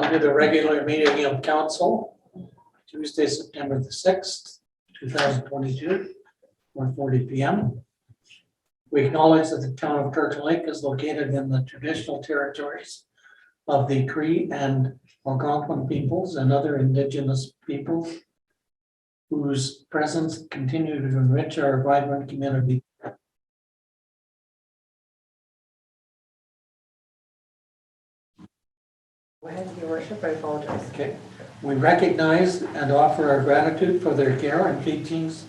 to the regular meeting of council, Tuesday, September the 6th, 2022, 1:40 p.m. We acknowledge that the town of Kirkland Lake is located in the traditional territories of the Cree and Algonquin peoples and other indigenous peoples whose presence continue to enrich our vibrant community. Go ahead, Your Worship, I apologize. Okay, we recognize and offer our gratitude for their care and teachings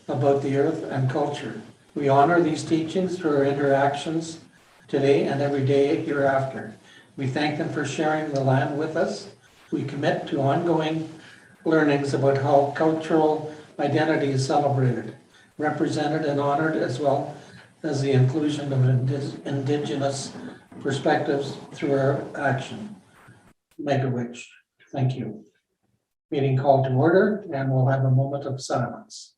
about the earth and culture. We honor these teachings through our interactions today and every day hereafter. We thank them for sharing the land with us. We commit to ongoing learnings about how cultural identity is celebrated, represented, and honored, as well as the inclusion of indigenous perspectives through our action. Make a wish. Thank you. Meeting called to order, and we'll have a moment of silence.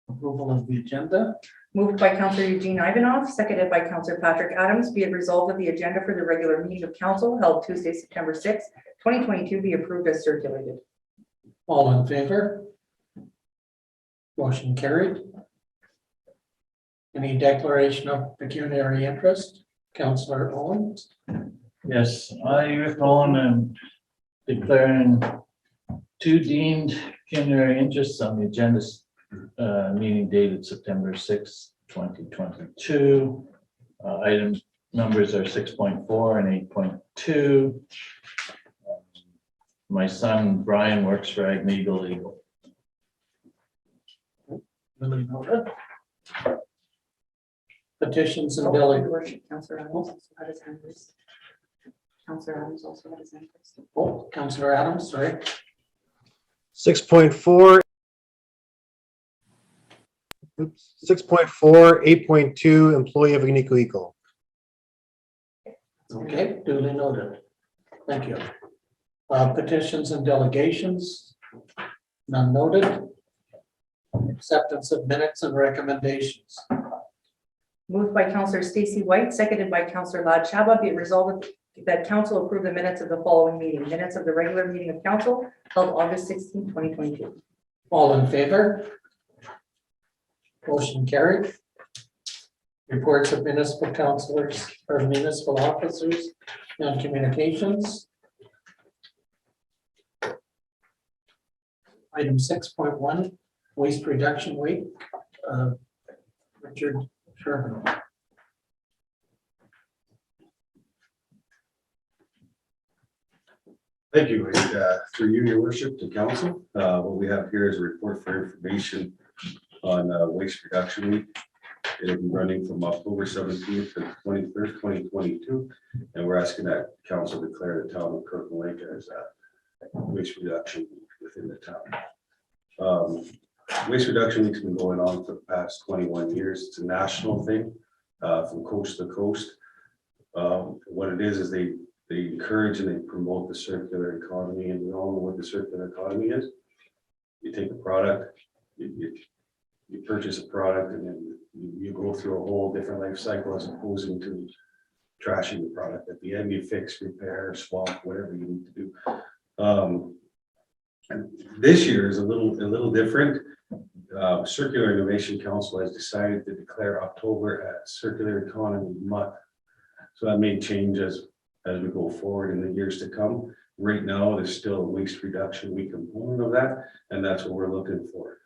Approval of the agenda. Moved by Councillor Eugene Ivanov, seconded by Councillor Patrick Adams, be it resolved that the agenda for the regular meeting of council held Tuesday, September 6th, 2022 be approved as circulated. All in favor? Motion carried. Any declaration of pecuniary interest? Councillor Owens? Yes, I, Rick Owen, am declaring two deemed pecuniary interests on the agenda meeting dated September 6, 2022. Item numbers are 6.4 and 8.2. My son Brian works for Agneagle Legal. Really noted. Petitions and Your delegations. Worship, Councillor Adams also had his hand raised. Councillor Adams also had his hand raised. Oh, Councillor Adams, sorry. 6.4. 6.4, 8.2, employee of Agnico Eagle. Okay, duly noted. Thank you. Petitions and delegations, none noted. Acceptance of minutes and recommendations. Moved by Councillor Stacy White, seconded by Councillor Lad Chaba, be it resolved that council approve the minutes of the following meeting. Minutes of the regular meeting of council held August 16, 2022. All in favor? Motion carried. Reports of municipal councilors or municipal officers and communications. Item 6.1, waste reduction week. Richard Sherman. Thank you. Through you, your worship, to council, what we have here is a report for information on waste reduction week. It'll be running from October 17th to 23rd, 2022. And we're asking that council declare the town of Kirkland Lake as a waste reduction week within the town. Waste reduction week's been going on for the past 21 years. It's a national thing from coast to coast. What it is they encourage and they promote the circular economy, and we all know what the circular economy is. You take a product, you purchase a product, and then you go through a whole different life cycle as opposed to trashing the product. At the end, you fix, repair, swap, whatever you need to do. And this year is a little different. Circular Innovation Council has decided to declare October as Circular Economy Month. So that may change as we go forward in the years to come. Right now, there's still a waste reduction week component of that, and that's what we're looking for.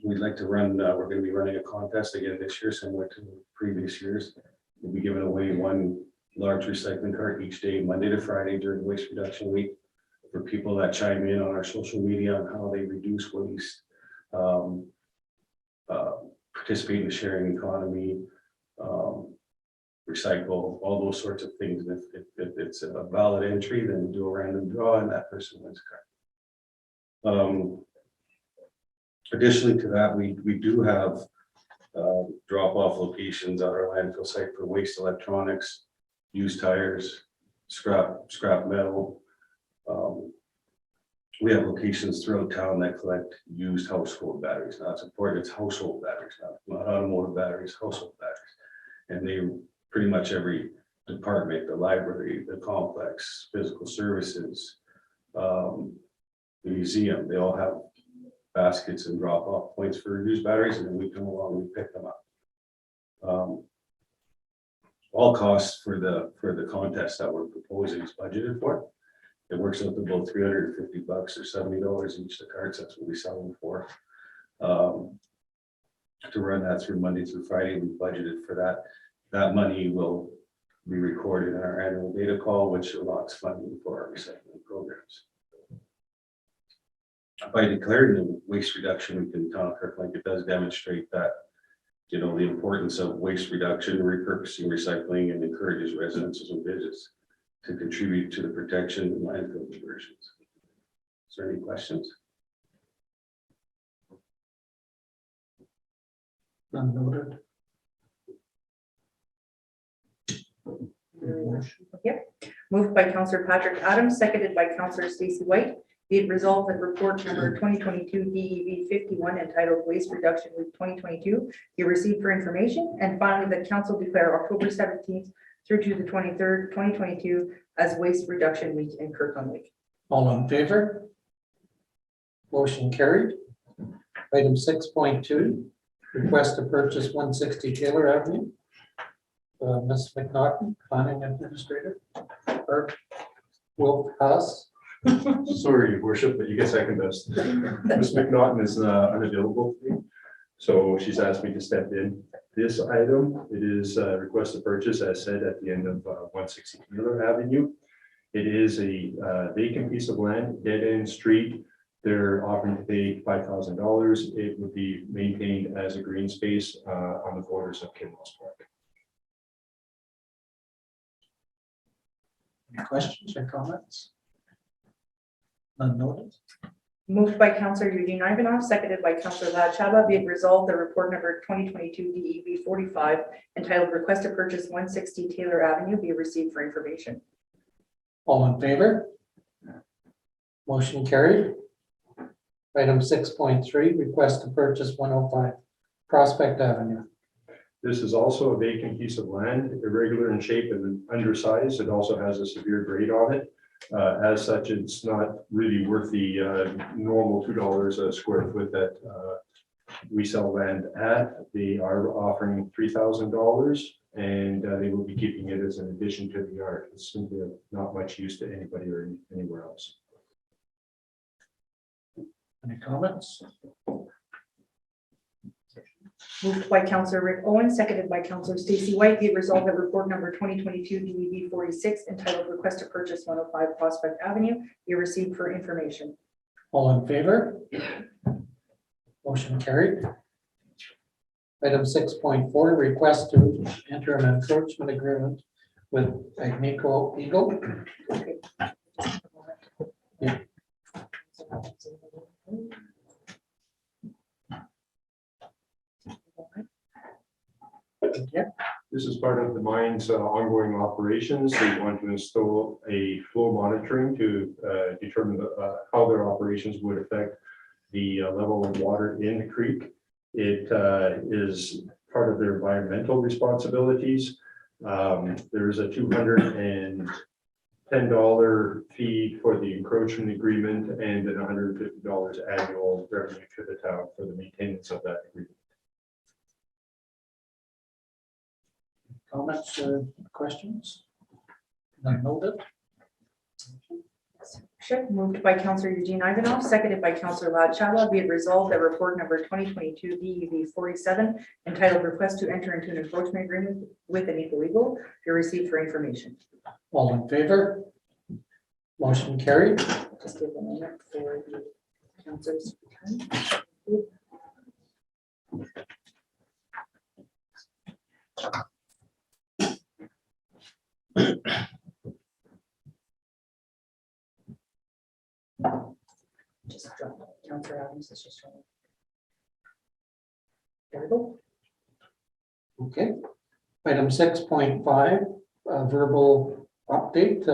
We'd like to run, we're going to be running a contest again this year, similar to previous years. We'll be giving away one large recycling cart each day, Monday to Friday during waste reduction week, for people that chime in on our social media on how they reduce waste, participate in the sharing economy, recycle, all those sorts of things. And if it's a valid entry, then we do a random draw and that person wins a card. Additionally to that, we do have drop-off locations at our landfill site for waste electronics, used tires, scrap metal, we have locations throughout town that collect used household batteries. Now it's important, it's household batteries, not automotive batteries, household batteries. And they, pretty much every department, the library, the complex, physical services, the museum, they all have baskets and drop off points for used batteries, and then we come along and pick them up. All costs for the contest that we're proposing is budgeted for. It works out to about $350 or $70 each, the cards, that's what we sell them for. To run that through Monday through Friday, we budgeted for that. That money will be recorded in our annual data call, which unlocks funding for our recycling programs. By declaring the waste reduction week in town of Kirkland, it does demonstrate that, you know, the importance of waste reduction, repurposing, recycling, and encourages residents and businesses to contribute to the protection of landfill diversions. Is there any questions? None noted. Yep. Moved by Councillor Patrick Adams, seconded by Councillor Stacy White. Be it resolved that report number 2022 DEV 51 entitled Waste Reduction Week 2022 be received for information, and finally that council declare October 17th through to the 23rd, 2022 as Waste Reduction Week in Kirkland Lake. All in favor? Motion carried. Item 6.2, request to purchase 160 Taylor Avenue. Ms. McNaughton, planning administrator, or Wolf House. Sorry, Your Worship, but you get second best. Ms. McNaughton is unavailable today, so she's asked me to step in. This item, it is a request to purchase, as said, at the end of 160 Taylor Avenue. It is a vacant piece of land, dead end street. They're offering to pay $5,000. It would be maintained as a green space on the borders of Kinloss Park. Any questions or comments? None noted. Moved by Councillor Eugene Ivanov, seconded by Councillor Lad Chaba, be it resolved that report number 2022 DEV 45 entitled Request to Purchase 160 Taylor Avenue be received for information. All in favor? Motion carried. Item 6.3, request to purchase 105 Prospect Avenue. This is also a vacant piece of land, irregular in shape and undersized. It also has a severe grade on it. As such, it's not really worth the normal $2 a square foot that we sell land at. They are offering $3,000, and they will be keeping it as an addition to the yard. It's simply not much use to anybody or anywhere else. Any comments? Moved by Councillor Rick Owen, seconded by Councillor Stacy White, be it resolved that report number 2022 DEV 46 entitled Request to Purchase 105 Prospect Avenue be received for information. All in favor? Motion carried. Item 6.4, request to enter an encroachment agreement with Agnico Eagle. Yeah. Yeah. This is part of the mine's ongoing operations. They want to install a flow monitoring to determine how their operations would affect the level of water in the creek. It is part of their environmental responsibilities. There is a $210 fee for the encroachment agreement and an $150 annual revenue to the town for the maintenance of that agreement. Comments or questions? None noted. Sure. Moved by Councillor Eugene Ivanov, seconded by Councillor Lad Chaba, be it resolved that report number 2022 DEV 47 entitled Request to Enter into an Encroachment Agreement with Anti-Icing be received for information. All in favor? Motion carried. Just give a moment for the councillors. Just drop it. Councillor Adams is just trying. There we go. Okay. Item 6.5, verbal update,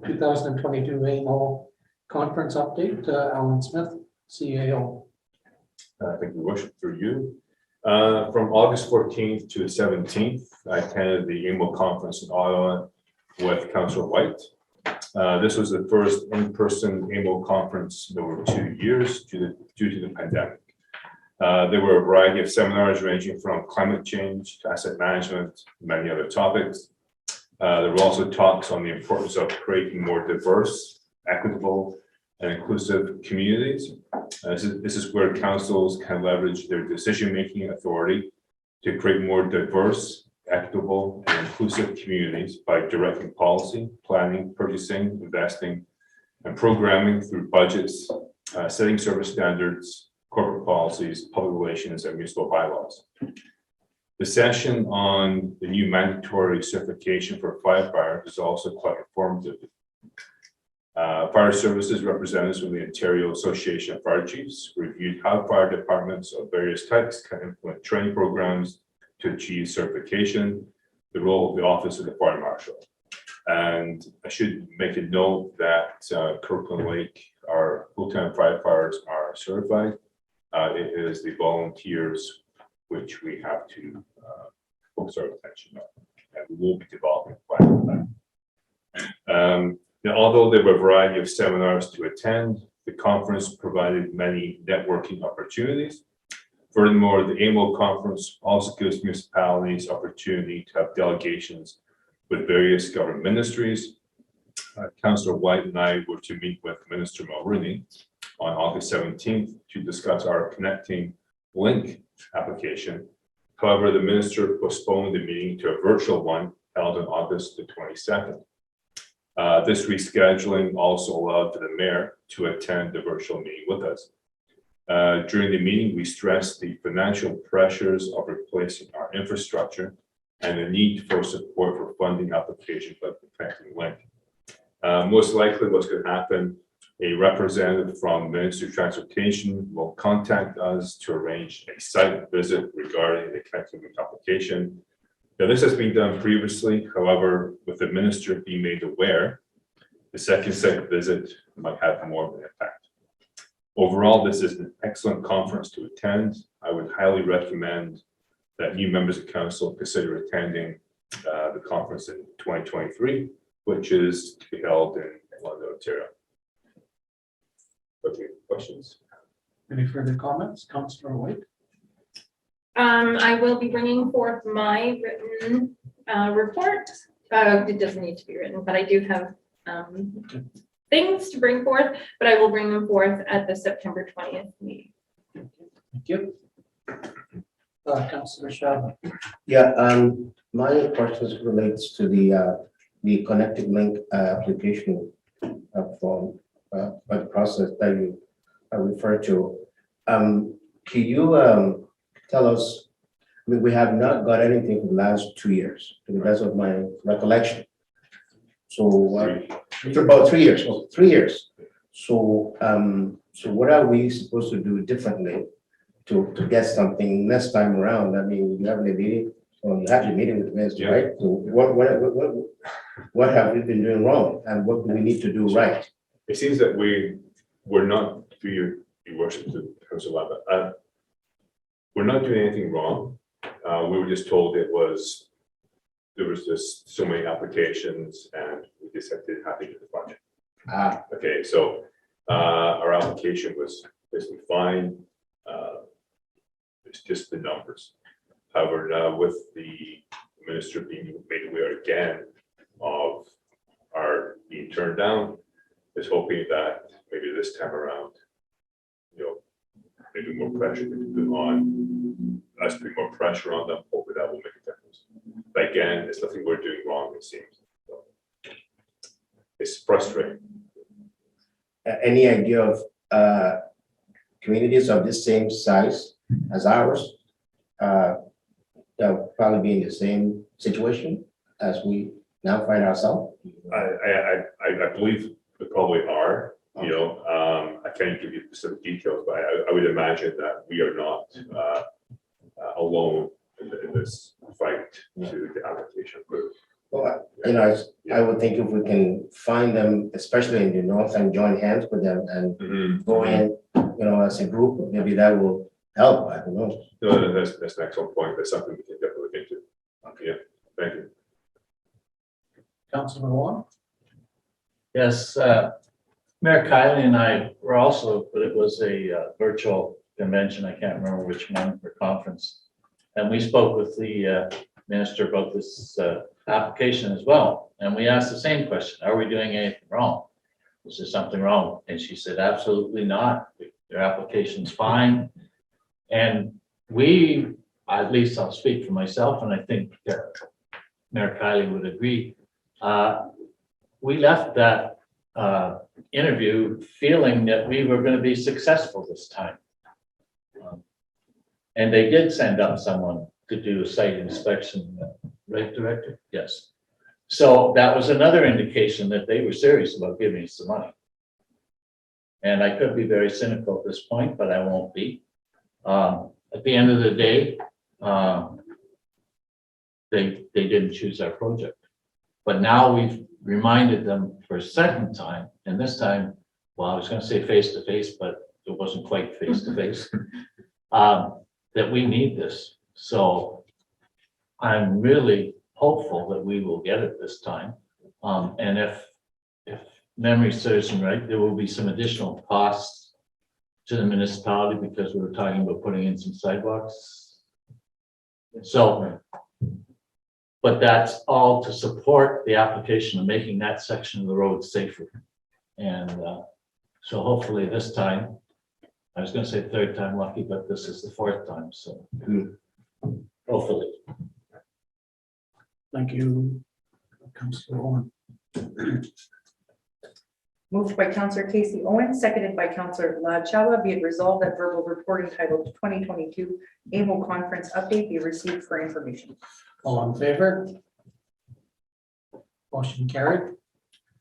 2022 AMO Conference update, Alan Smith, CAO. Thank you, Worship, through you. From August 14th to the 17th, I attended the annual conference in Ottawa with Councillor White. This was the first in-person annual conference in over 2 years due to the pandemic. There were a variety of seminars ranging from climate change to asset management, many other topics. There were also talks on the importance of creating more diverse, equitable, and inclusive communities. This is where councils can leverage their decision-making authority to create more diverse, equitable, and inclusive communities by directing policy, planning, purchasing, investing, and programming through budgets, setting service standards, corporate policies, public relations, and municipal bylaws. The session on the new mandatory certification for firefighters is also quite informative. Fire services representatives from the Ontario Association of Fire Chiefs reviewed how fire departments of various types can implement training programs to achieve certification, the role of the Office of the Fire Marshal. And I should make a note that Kirkland Lake, our full-time firefighters are certified. It is the volunteers which we have to focus our attention on, and we will be developing a plan for that. Now, although there were a variety of seminars to attend, the conference provided many networking opportunities. Furthermore, the annual conference also gives municipalities opportunity to have delegations with various government ministries. Councillor White and I were to meet with Minister Mulroney on August 17th to discuss our Connecting Link application. However, the minister postponed the meeting to a virtual one held on August the 22nd. This rescheduling also allowed for the mayor to attend the virtual meeting with us. During the meeting, we stressed the financial pressures of replacing our infrastructure and the need for support for funding applications like the Connecting Link. Most likely what's going to happen, a representative from Ministry of Transportation will contact us to arrange a site visit regarding the Connecting Link application. Now, this has been done previously. However, with the minister being made aware, the second site visit might have more of an impact. Overall, this is an excellent conference to attend. I would highly recommend that new members of council consider attending the conference in 2023, which is to be held in London, Ontario. Okay, questions? Any further comments? Councillor White? I will be bringing forth my written report. It doesn't need to be written, but I do have things to bring forth, but I will bring them forth at the September 20th meeting. Thank you. Councillor Shabbat. Yeah, my question relates to the Connecting Link application form, the process that you referred to. Can you tell us, I mean, we have not got anything for the last 2 years, to the best of my recollection. So for about 3 years, 3 years. So, so what are we supposed to do differently to get something next time around? I mean, you have a meeting, or you have your meeting with the minister, right? So what have we been doing wrong, and what do we need to do right? It seems that we're not, through your worship to Councilor Lava, we're not doing anything wrong. We were just told there was just so many applications and we just didn't have to get the budget. Okay, so our application was basically fine. It's just the numbers. However, now with the minister being made aware again of our being turned down, is hoping that maybe this time around, maybe more pressure to put on us, put more pressure on them. Hopefully that will make a difference. But again, it's nothing we're doing wrong, it seems. So it's frustrating. Any idea of communities of the same size as ours that will probably be in the same situation as we now find ourselves? I believe we probably are. I can't give you specific details, but I would imagine that we are not alone in this fight to the application group. Well, I would think if we can find them, especially in the north, and join hands with them and go in, as a group, maybe that will help, I don't know. No, that's an excellent point. That's something we can definitely look into. Yeah, thank you. Councilor Wong? Yes, Mayor Kylie and I were also, but it was a virtual convention. I can't remember which one for conference. And we spoke with the minister about this application as well. And we asked the same question, are we doing anything wrong? Is there something wrong? And she said, absolutely not. Their application's fine. And we, at least I'll speak for myself, and I think Mayor Kylie would agree, we left that interview feeling that we were going to be successful this time. And they did send up someone to do a site inspection, right, Director? Yes. So that was another indication that they were serious about giving us the money. And I could be very cynical at this point, but I won't be. At the end of the day, they didn't choose our project. But now we've reminded them for a second time, and this time, well, I was going to say face to face, but it wasn't quite face to face, that we need this. So I'm really hopeful that we will get it this time. And if memory serves me right, there will be some additional costs to the municipality because we were talking about putting in some sidewalks. So, but that's all to support the application of making that section of the road safer. And so hopefully this time, I was going to say third time lucky, but this is the fourth time. So hopefully. Thank you, Councilor Owen. Moved by Councillor Casey Owen, seconded by Councillor Latchala, be it resolved that verbal report entitled 2022 AMO Conference Update be received for information. All in favor? Motion carried.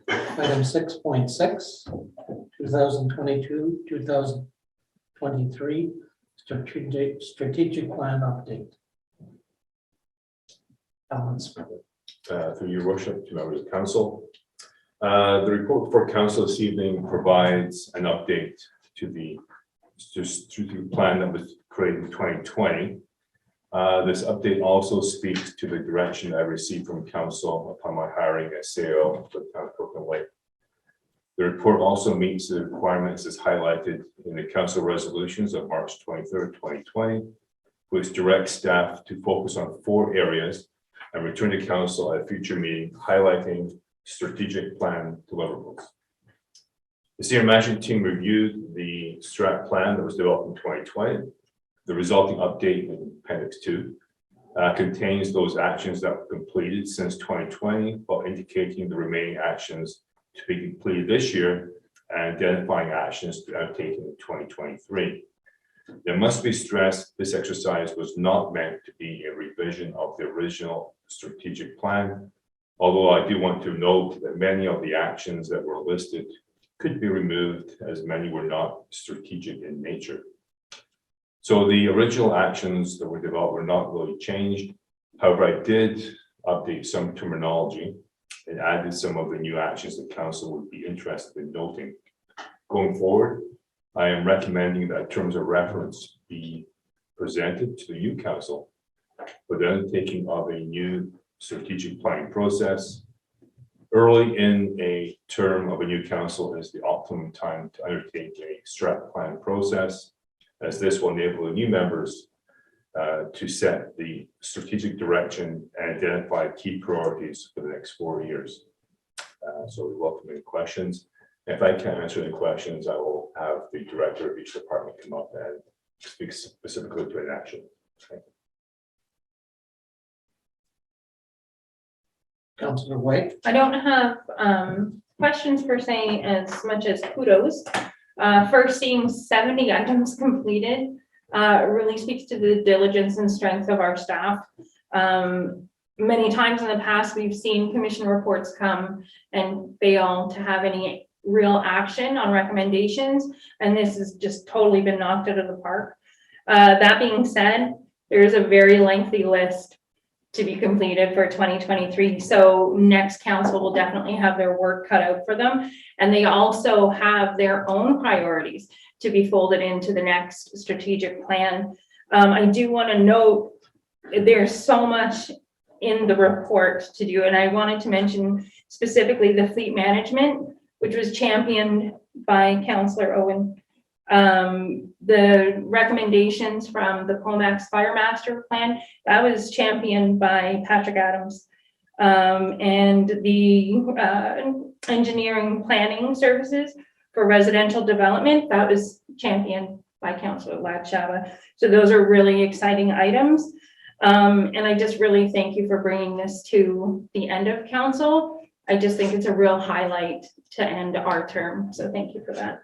Item 6.6, 2022-2023 strategic plan update. Balance. Through your worship, to members of council. The report for council this evening provides an update to the strategic plan that was created in 2020. This update also speaks to the direction I received from council upon my hiring as CEO for the town of Kirkland Lake. The report also meets the requirements as highlighted in the council resolutions of March 23rd, 2020, which directs staff to focus on 4 areas and return to council at a future meeting highlighting strategic plan deliverables. The senior management team reviewed the strat plan that was developed in 2020. The resulting update in Appendix 2 contains those actions that were completed since 2020 while indicating the remaining actions to be completed this year and identifying actions to be undertaken in 2023. There must be stressed this exercise was not meant to be a revision of the original strategic plan, although I do want to note that many of the actions that were listed could be removed as many were not strategic in nature. So the original actions that were developed were not really changed. However, I did update some terminology and added some of the new actions that council would be interested in noting. Going forward, I am recommending that terms of reference be presented to the new council for the undertaking of a new strategic planning process. Early in a term of a new council is the optimum time to undertake a strat plan process, as this will enable the new members to set the strategic direction and identify key priorities for the next 4 years. So we welcome any questions. If I can't answer any questions, I will have the director of each department come up and speak specifically to an action. Thank you. Councilor White. I don't have questions per se as much as kudos. First, seeing 70 items completed really speaks to the diligence and strength of our staff. Many times in the past, we've seen commission reports come and fail to have any real action on recommendations, and this has just totally been knocked out of the park. That being said, there is a very lengthy list to be completed for 2023. So next council will definitely have their work cut out for them. And they also have their own priorities to be folded into the next strategic plan. I do want to note, there's so much in the report to do, and I wanted to mention specifically the fleet management, which was championed by Councillor Owen. The recommendations from the Comax Fire Master Plan, that was championed by Patrick Adams. And the engineering planning services for residential development, that was championed by Councillor Latchava. So those are really exciting items. And I just really thank you for bringing this to the end of council. I just think it's a real highlight to end our term. So thank you for that.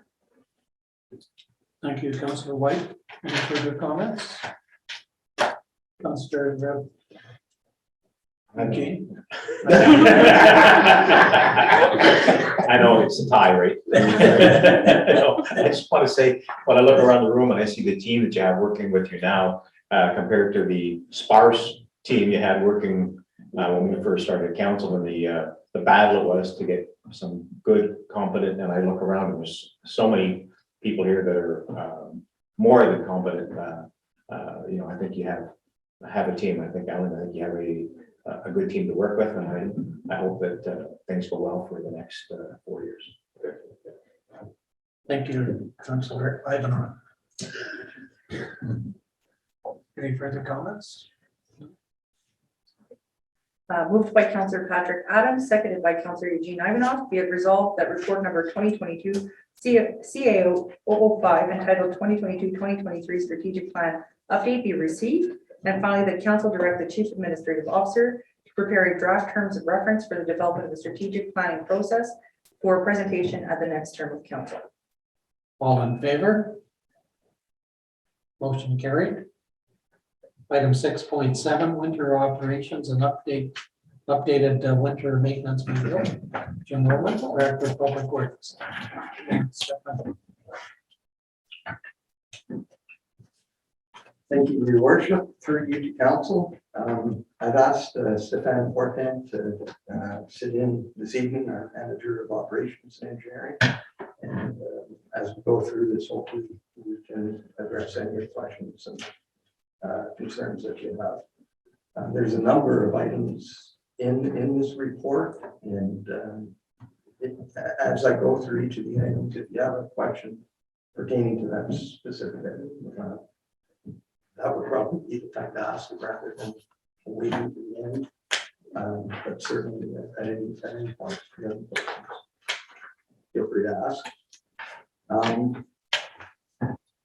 Thank you, Councillor White. Any further comments? Councillor okay. I know it's a tie, right? No, I just want to say, when I look around the room and I see the team that you have working with you now, compared to the sparse team you had working when we first started council, and the battle it was to get some good, competent, and I look around, there's so many people here that are more than competent. You know, I think you have a team. I think, Alan, I think you have a good team to work with, and I hope that things go well for the next 4 years. Thank you, Councillor Ivanov. Any further comments? Moved by Councillor Patrick Adams, seconded by Councillor Eugene Ivanov. Be it resolved that report number 2022 CAO 005 entitled 2022-2023 Strategic Plan Update be received. And finally, the council direct the Chief Administrative Officer to prepare a draft terms of reference for the development of the strategic planning process for presentation at the next term of council. All in favor? Motion carried. Item 6.7, winter operations and updated winter maintenance manual. Jim Roman, Director of Public Works. Thank you, Your Worship, through you to council. I've asked Stefan Fortin to sit in this evening, our Manager of Operations and Engineering. And as we go through this, hopefully we can address any of your questions and concerns that you have. There's a number of items in this report, and as I go through each of the items, if you have a question pertaining to that specific item, that would probably be the time to ask rather than waiting to the end. But certainly at any point, if you have any questions, feel free to ask.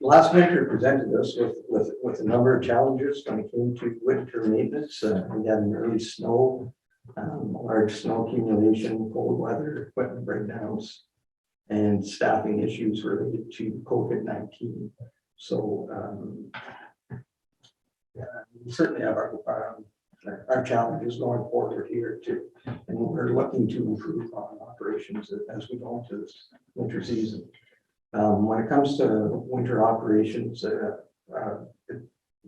Last winter presented us with a number of challenges when it came to winter maintenance. We had an early snow, large snow accumulation, cold weather, equipment breakdowns, and staffing issues related to COVID-19. So we certainly have our challenges going forward here too, and we're looking to improve on operations as we go into this winter season. When it comes to winter operations,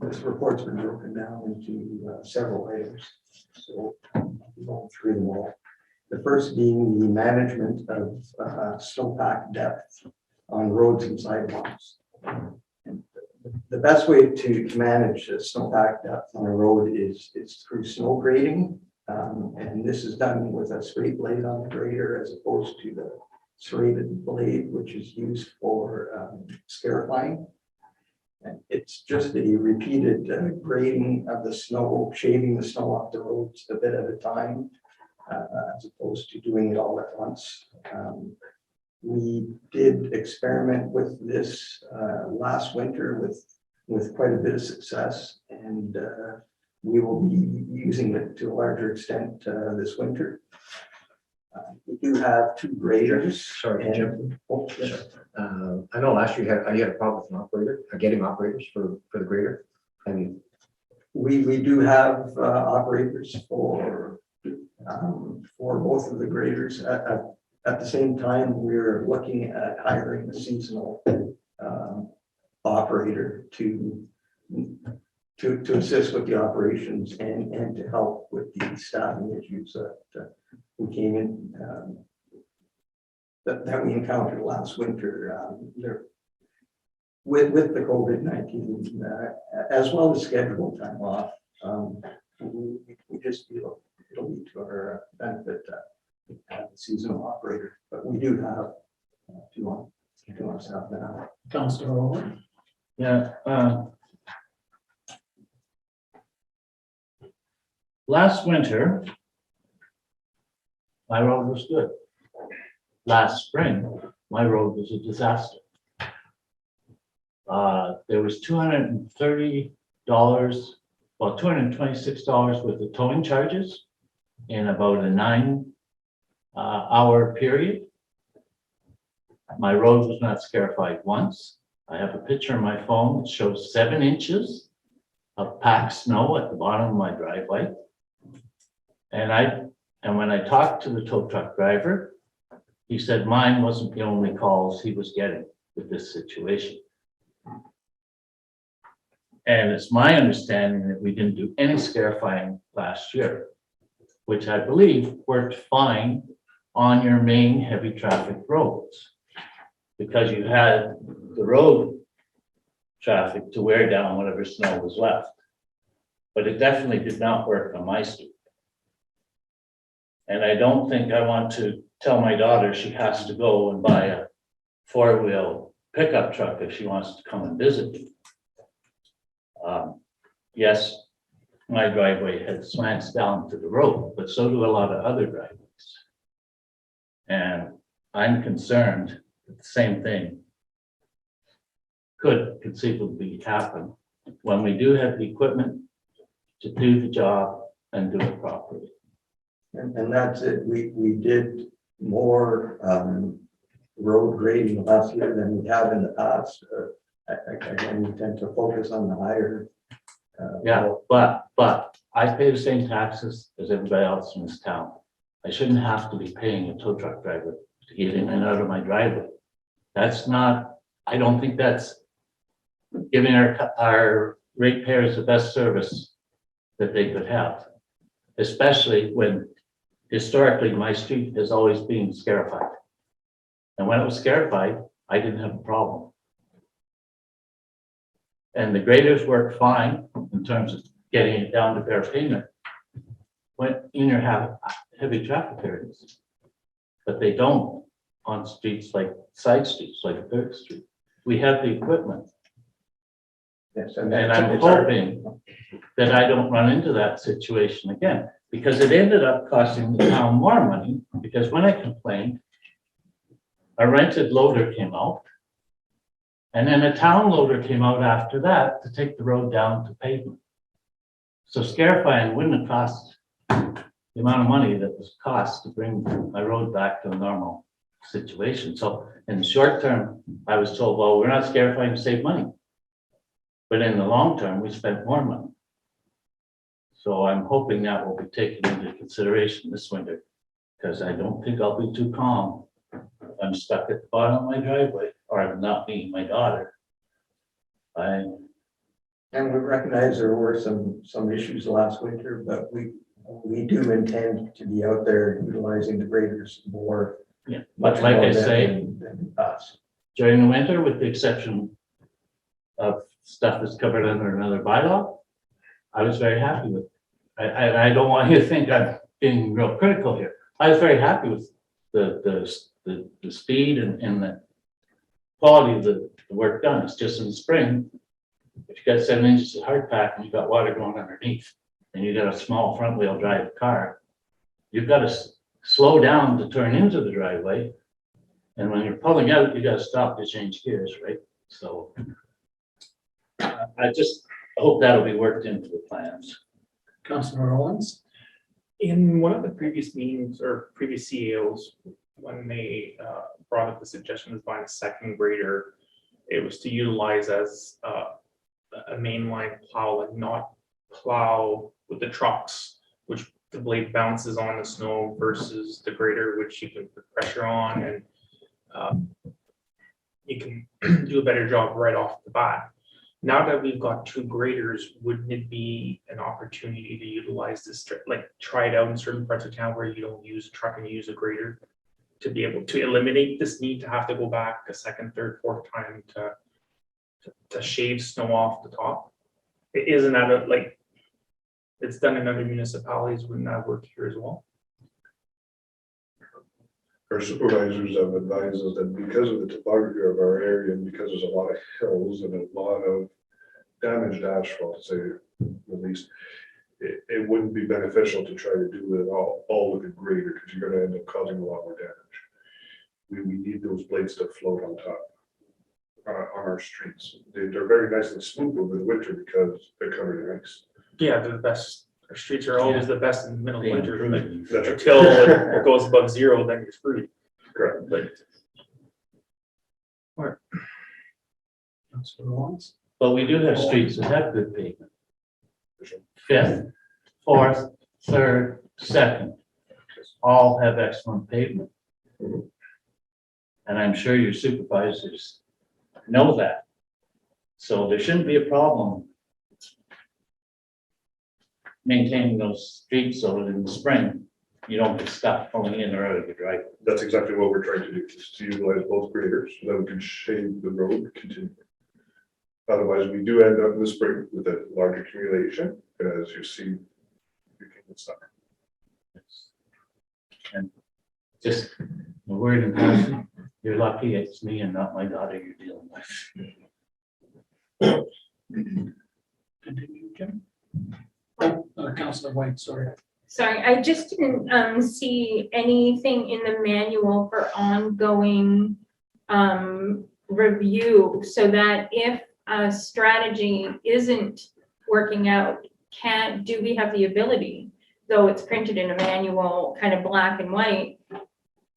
this report's been broken down into several items, so I'm going through them all. The first being the management of snowpack depth on roads and sidewalks. The best way to manage snowpack depth on a road is through snow grading, and this is done with a straight blade on the grader as opposed to the serrated blade, which is used for scarifying. And it's just a repeated grading of the snow, shaving the snow off the roads a bit at a time, as opposed to doing it all at once. We did experiment with this last winter with quite a bit of success, and we will be using it to a larger extent this winter. We do have two graders. Sorry, Jim. Oh, yes. I know last year you had a problem with an operator, getting operators for the grader. I mean, we do have operators for both of the graders. At the same time, we're looking at hiring a seasonal operator to to assist with the operations and to help with the staffing issues that we came in, that we encountered last winter, there with the COVID-19, as well as scheduled time off. We just feel it'll be to our benefit, seasonal operator, but we do have two on staff now. Councillor Owen? Yeah. Last winter, my road was good. Last spring, my road was a disaster. There was $230, well, $226 worth of towing charges in about a 9-hour period. My road was not scarified once. I have a picture on my phone that shows 7 inches of packed snow at the bottom of my driveway. And when I talked to the tow truck driver, he said mine wasn't the only calls he was getting with this situation. And it's my understanding that we didn't do any scarifying last year, which I believe worked fine on your main heavy traffic roads, because you had the road traffic to wear down whatever snow was left. But it definitely did not work on my street. And I don't think I want to tell my daughter she has to go and buy a 4-wheel pickup truck if she wants to come and visit me. Yes, my driveway had slants down to the road, but so do a lot of other driveways. And I'm concerned that the same thing could conceivably happen when we do have the equipment to do the job and do it properly. And that's it. We did more road grading last year than we have in the past. Again, we tend to focus on the higher. Yeah, but I pay the same taxes as everybody else in this town. I shouldn't have to be paying a tow truck driver to get in and out of my driveway. That's not, I don't think that's giving our ratepayers the best service that they could have, especially when historically my street has always been scarified. And when it was scarified, I didn't have a problem. And the graders work fine in terms of getting it down to bare pavement when in your heavy traffic areas, but they don't on streets like side streets, like Third Street. We have the equipment. Yes, And I'm hoping that I don't run into that situation again, because it ended up costing the town more money, because when I complained, a rented loader came out, and then a town loader came out after that to take the road down to pavement. So scarifying wouldn't have cost the amount of money that was cost to bring my road back to a normal situation. So in the short term, I was told, well, we're not scarifying to save money. But in the long term, we spent more money. So I'm hoping that will be taken into consideration this winter, because I don't think I'll be too calm. I'm stuck at the bottom of my driveway, or not me, my daughter. And we recognize there were some issues last winter, but we do intend to be out there utilizing the graders more. Yeah, but like I say, than us. during the winter, with the exception of stuff that's covered under another bylaw, I was very happy with it. I don't want you to think I'm being real critical here. I was very happy with the speed and the quality of the work done. It's just in the spring, if you got 7 inches of hard pack and you got water going underneath, and you got a small front wheel drive car, you've got to slow down to turn into the driveway. And when you're pulling out, you got to stop to change gears, right? So I hope that'll be worked into the plans. Councillor Owens? In one of the previous meetings or previous CEOs, when they brought up the suggestion of buying a second grader, it was to utilize as a mainline plow and not plow with the trucks, which the blade bounces on the snow, versus the grader, which you can put pressure on and you can do a better job right off the bat. Now that we've got two graders, wouldn't it be an opportunity to utilize this, like try it out in certain parts of town where you don't use a truck and you use a grader? To be able to eliminate this need to have to go back a second, third, fourth time to shave snow off the top? Isn't that like, it's done in other municipalities, wouldn't that work here as well? Our supervisors have advised us that because of the topography of our area and because there's a lot of hills and a lot of damaged asphalt, to say at least, it wouldn't be beneficial to try to do it all with a grader because you're gonna end up causing a lot more damage. We need those blades to float on top on our streets. They're very nice and smooth over the winter because they're covered in ice. Yeah, they're the best. Our streets are always the best in the middle of winter, like, That's right. until it goes above zero, then you're screwed. Correct. But Councilor Owens? But we do have streets that have good pavement. Fifth, fourth, third, second, all have excellent pavement. And I'm sure your supervisors know that. So there shouldn't be a problem maintaining those streets so that in the spring, you don't get stuck pulling in or out of your driveway. That's exactly what we're trying to do, is to utilize both graders so that we can shade the road continually. Otherwise, we do end up in the spring with a large accumulation, and as you see, you can get stuck. And just a word in passing, you're lucky it's me and not my daughter you're dealing with. Continue, Jim. Councilor White, sorry. Sorry, I just didn't see anything in the manual for ongoing review, so that if a strategy isn't working out, do we have the ability, though it's printed in a manual, kind of black and white,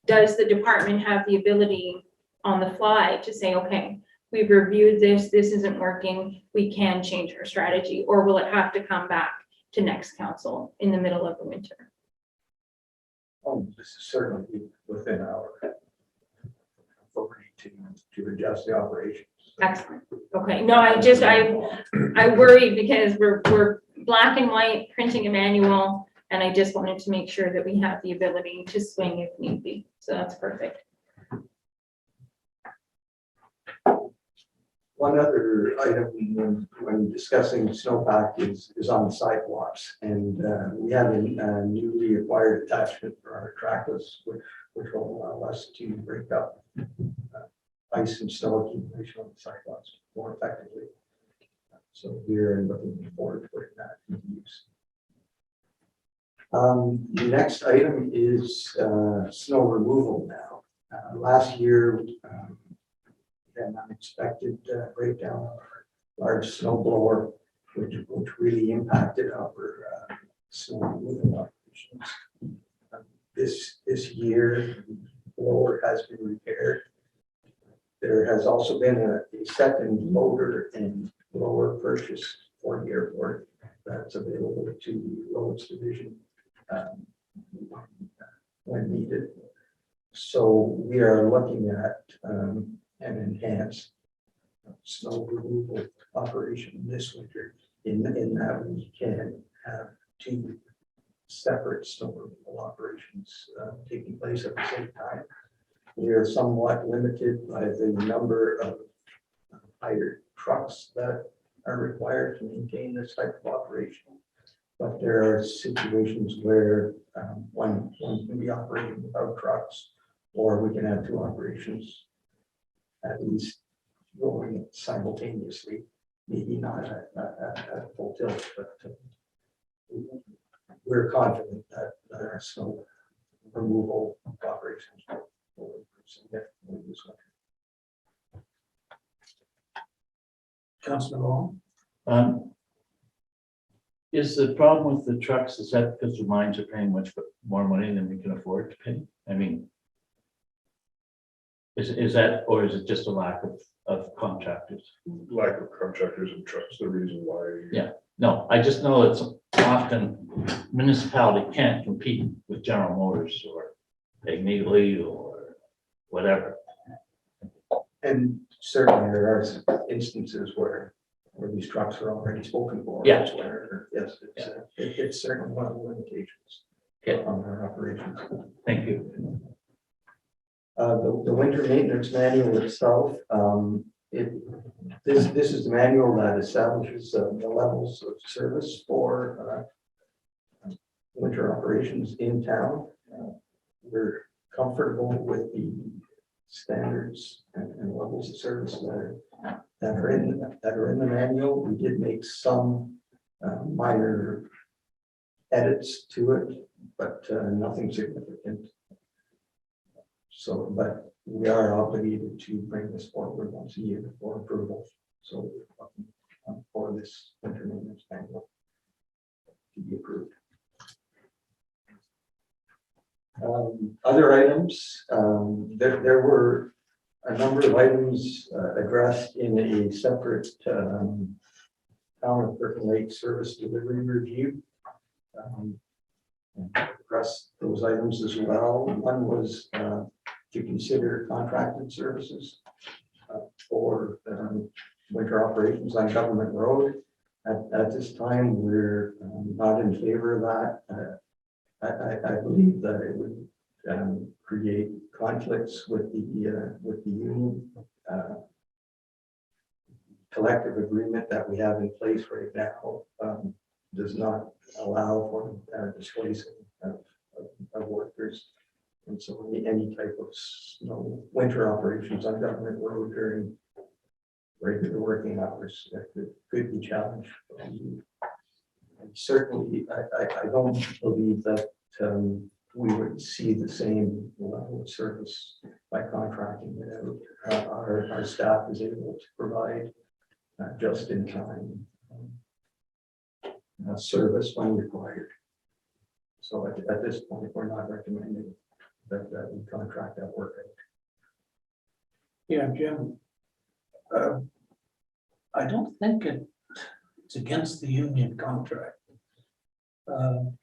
does the department have the ability on the fly to say, okay, we've reviewed this isn't working, we can change our strategy, or will it have to come back to next council in the middle of the winter? Oh, this is certainly within our authority to adjust the operations. Excellent. Okay, no, I worry because we're black and white printing a manual, and I just wanted to make sure that we have the ability to swing if need be. So that's perfect. One other item when discussing snowpack is on sidewalks, and we have a newly acquired attachment for our trackless, which will allow us to break up ice and snow accumulation on the sidewalks more effectively. So we're looking forward to putting that into use. The next item is snow removal now. Last year, an unexpected breakdown of our large snow blower, which really impacted our snow removal operations. This year, the blower has been repaired. There has also been a second loader and blower purchase for the airport that's available to the roads division when needed. So we are looking at an enhanced snow removal operation this winter. In that we can have two separate snow removal operations taking place at the same time. We are somewhat limited by the number of hired trucks that are required to maintain this type of operation. But there are situations where one can be operating without trucks, or we can have two operations at least going simultaneously, maybe not at full tilt, but we're confident that our snow removal operations will improve significantly this winter. Councilor Owen? Is the problem with the trucks, is that because the mines are paying much more money than we can afford to pay? I mean, is that, or is it just a lack of contractors? Lack of contractors and trucks, the reason why. Yeah, no, I just know it's often municipality can't compete with General Motors or Ignately or whatever. And certainly there are instances where where these trucks are already spoken for. Yeah. Where, yes, it's certainly one of the limitations Okay. on our operations. Thank you. The winter maintenance manual itself, this is the manual that establishes the levels of service for winter operations in town. We're comfortable with the standards and levels of service that are in the manual. We did make some minor edits to it, but nothing significant. So, but we are obligated to bring this forward once a year for approval. So for this winter maintenance manual to be approved. Other items, there were a number of items addressed in a separate town of Kirkland Lake service delivery review. Address those items as well. One was to consider contracted services for winter operations on Government Road. At this time, we're not in favor of that. I believe that it would create conflicts with the union collective agreement that we have in place right now. Does not allow for displacing of workers. And so any type of winter operations on Government Road during regular working hours could be challenged. And certainly, I don't believe that we would see the same level of service by contracting it out. Our staff is able to provide just in time service when required. So at this point, we're not recommending that we contract that work out. Yeah, Jim. I don't think it's against the union contract. 3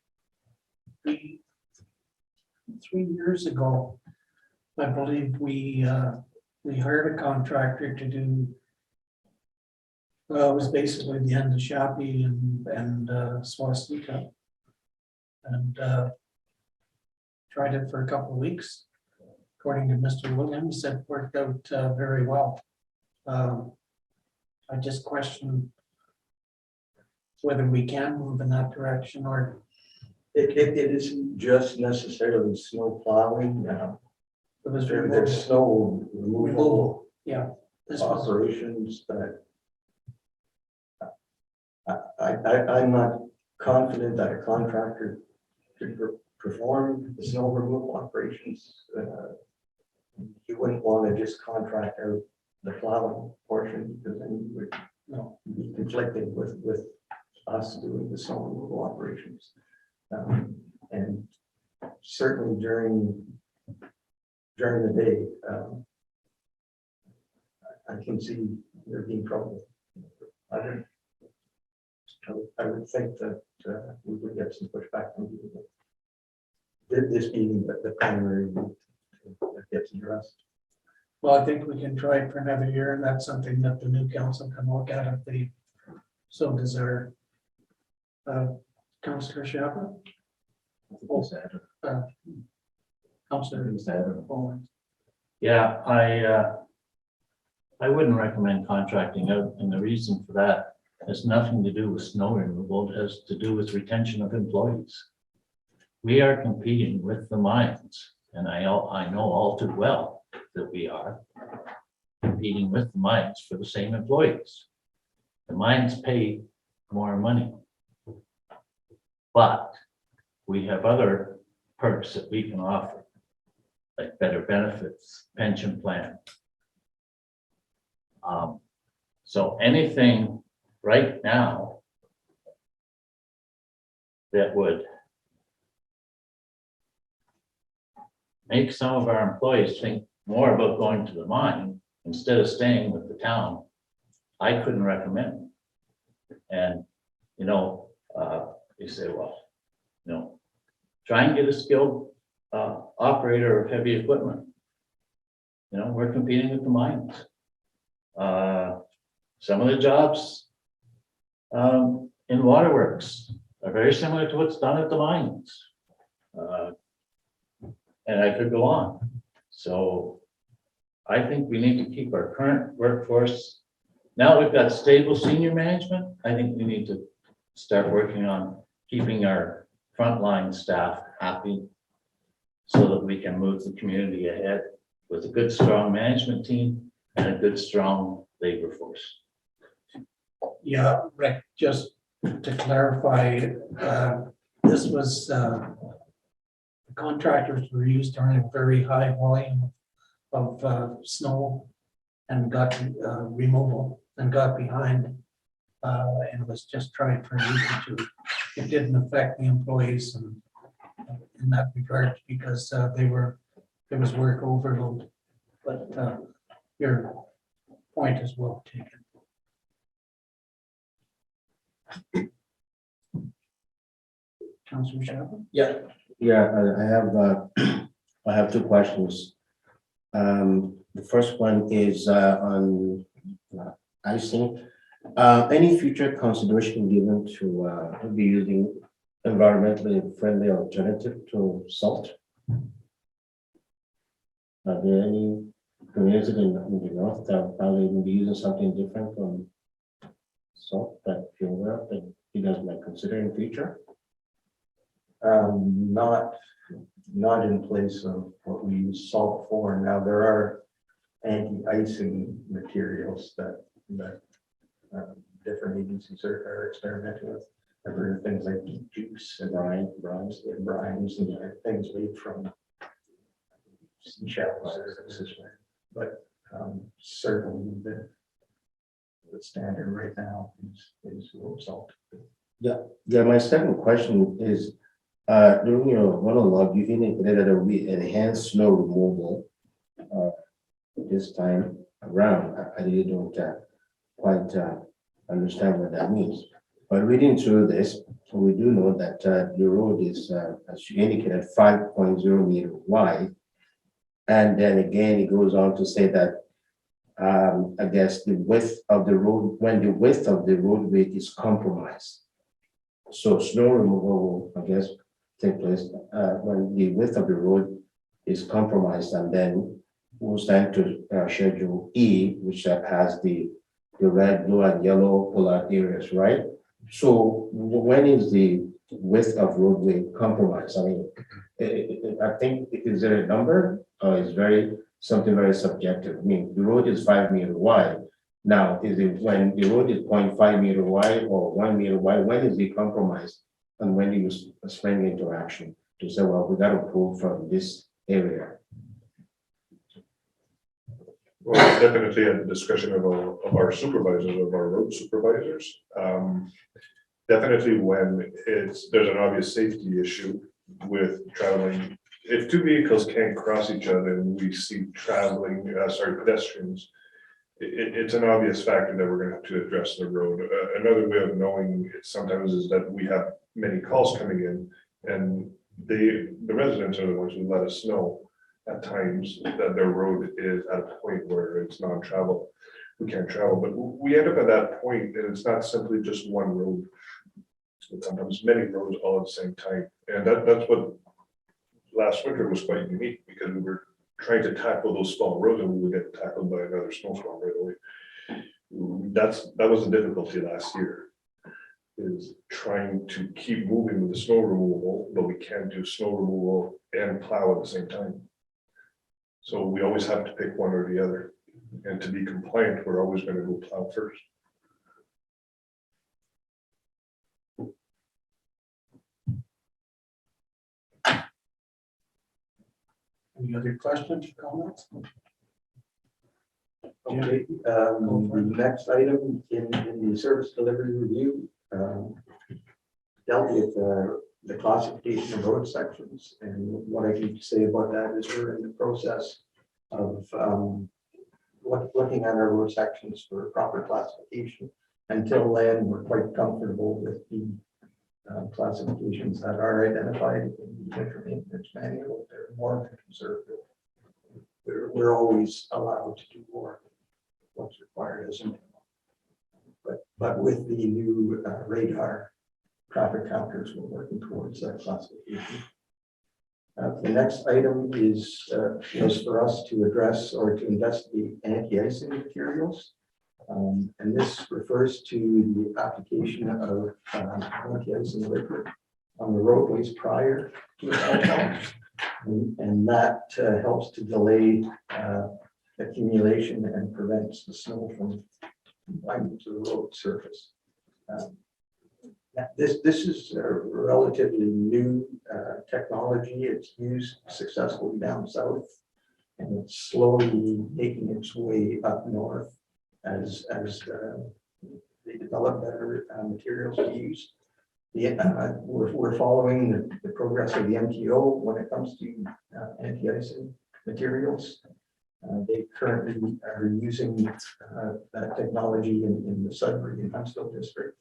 years ago, I believe we hired a contractor to do. It was basically the end of Shapi and Swastika, and tried it for a couple of weeks. According to Mr. Williams, it worked out very well. I just question whether we can move in that direction or. It isn't just necessarily snow plowing. There's snow removal. Yeah. This was, Operations that I'm not confident that a contractor could perform the snow removal operations. You wouldn't want to just contract out the plowing portion because then you would be conflicted with us doing the snow removal operations. And certainly during the day, I can see there being trouble. I would think that we would get some pushback from you. This being the primary route that gets addressed. well, I think we can try it for another year, and that's something that the new council can look at if they so desire. Councillor Shabba? Councillor Owens. Yeah, I wouldn't recommend contracting out, and the reason for that has nothing to do with snow removal, it has to do with retention of employees. We are competing with the mines, and I know all too well that we are competing with the mines for the same employees. The mines pay more money, but we have other perks that we can offer, like better benefits, pension plan. So anything right now that would make some of our employees think more about going to the mine instead of staying with the town, I couldn't recommend. And, you say, well, try and get a skilled operator of heavy equipment. We're competing with the mines. Some of the jobs In waterworks, are very similar to what's done at the mines. And I could go on. So I think we need to keep our current workforce. Now we've got stable senior management, I think we need to start working on keeping our frontline staff happy so that we can move the community ahead with a good, strong management team and a good, strong labor force. Yeah, Rick, just to clarify, this was, the contractors were used during a very high volume of snow and got removal and got behind and was just tried for a week or two. It didn't affect the employees and in that regard because there was work overload. But your point is well taken. Councilor Shabbat? Yeah, I have two questions. The first one is on icing. Any future consideration given to be using environmentally friendly alternative to salt? Are there any communities in the north that are probably will be using something different from salt that you're aware of that you guys might consider in future? Not in place of what we use salt for. Now, there are anti-icing materials that different agencies are experimenting with. I've heard of things like beet juice and brines and things made from seashells. But certainly the standard right now is low salt. Yeah, my second question is, during your monologue, you indicated that there will be enhanced snow removal this time around. I really don't quite understand what that means. But reading through this, we do know that the road is, as you indicated, 5.0 meter wide. And then again, it goes on to say that I guess the width of the road, when the width of the roadway is compromised. So snow removal will, I guess, take place when the width of the road is compromised, and then we'll stand to schedule E, which has the red, blue, and yellow polar areas, right? So when is the width of roadway compromised? I mean, I think, is there a number? It's something very subjective. I mean, the road is 5 meter wide. Now, is it when the road is 0.5 meter wide or 1 meter wide, when is it compromised? And when do you spring into action to say, well, we got to pull from this area? Well, definitely at the discussion of our supervisors, of our road supervisors. Definitely when there's an obvious safety issue with traveling. If two vehicles can't cross each other and we see pedestrians, it's an obvious factor that we're going to have to address the road. Another way of knowing it sometimes is that we have many calls coming in, and the residents are the ones who let us know at times that their road is at a point where it's non-travel. We can't travel, but we end up at that point, and it's not simply just one road. It's sometimes many roads all at the same time, and that's what last winter was quite unique, because we were trying to tackle those small roads and we would get tackled by another snowstorm right away. That was the difficulty last year, is trying to keep moving with the snow removal, but we can't do snow removal and plow at the same time. So we always have to pick one or the other. And to be compliant, we're always going to go plow first. Any other questions or comments? Okay, the next item in the service delivery review dealt with the classification of road sections, and what I can say about that is we're in the process of looking at our road sections for proper classification. Until then, we're quite comfortable with the classifications that are identified in the winter maintenance manual. They're more than conservative. We're always allowed to do more than what's required as a minimum. But But with the new radar traffic counters, we're working towards that classification. The next item is, was for us to address or to investigate anti-icing materials. And this refers to the application of anti-icing liquid on the roadways prior to the sidewalks. And that helps to delay accumulation and prevents the snow from binding to the road surface. This is a relatively new technology. It's used successfully down south, and it's slowly making its way up north as they develop better materials to use. We're following the progress of the MTO when it comes to anti-icing materials. They currently are using that technology in the Sudbury and Huntsville district.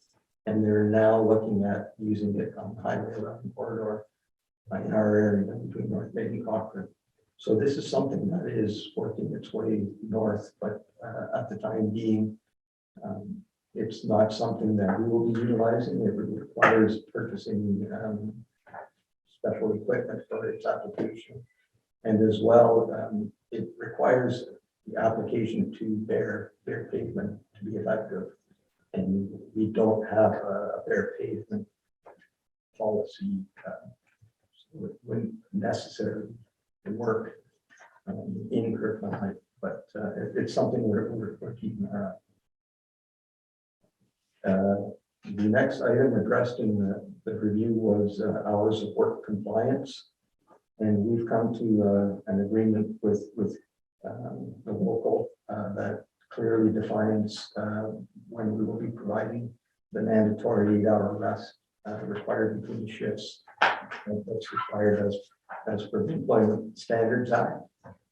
And they're now looking at using it on the Highway 11 corridor in our area between North Bay and Cochrane. So this is something that is working its way north, but at the time being, it's not something that we will be utilizing. It requires purchasing special equipment for its application. And as well, it requires the application to bare pavement to be effective. And we don't have a bare pavement policy. So it wouldn't necessarily work in Kirkland, but it's something we're keeping our eye. The next item addressed in the review was hours of work compliance. And we've come to an agreement with the local that clearly defines when we will be providing the mandatory 8-hour rest required between shifts. And that's required as per the Employment Standards Act.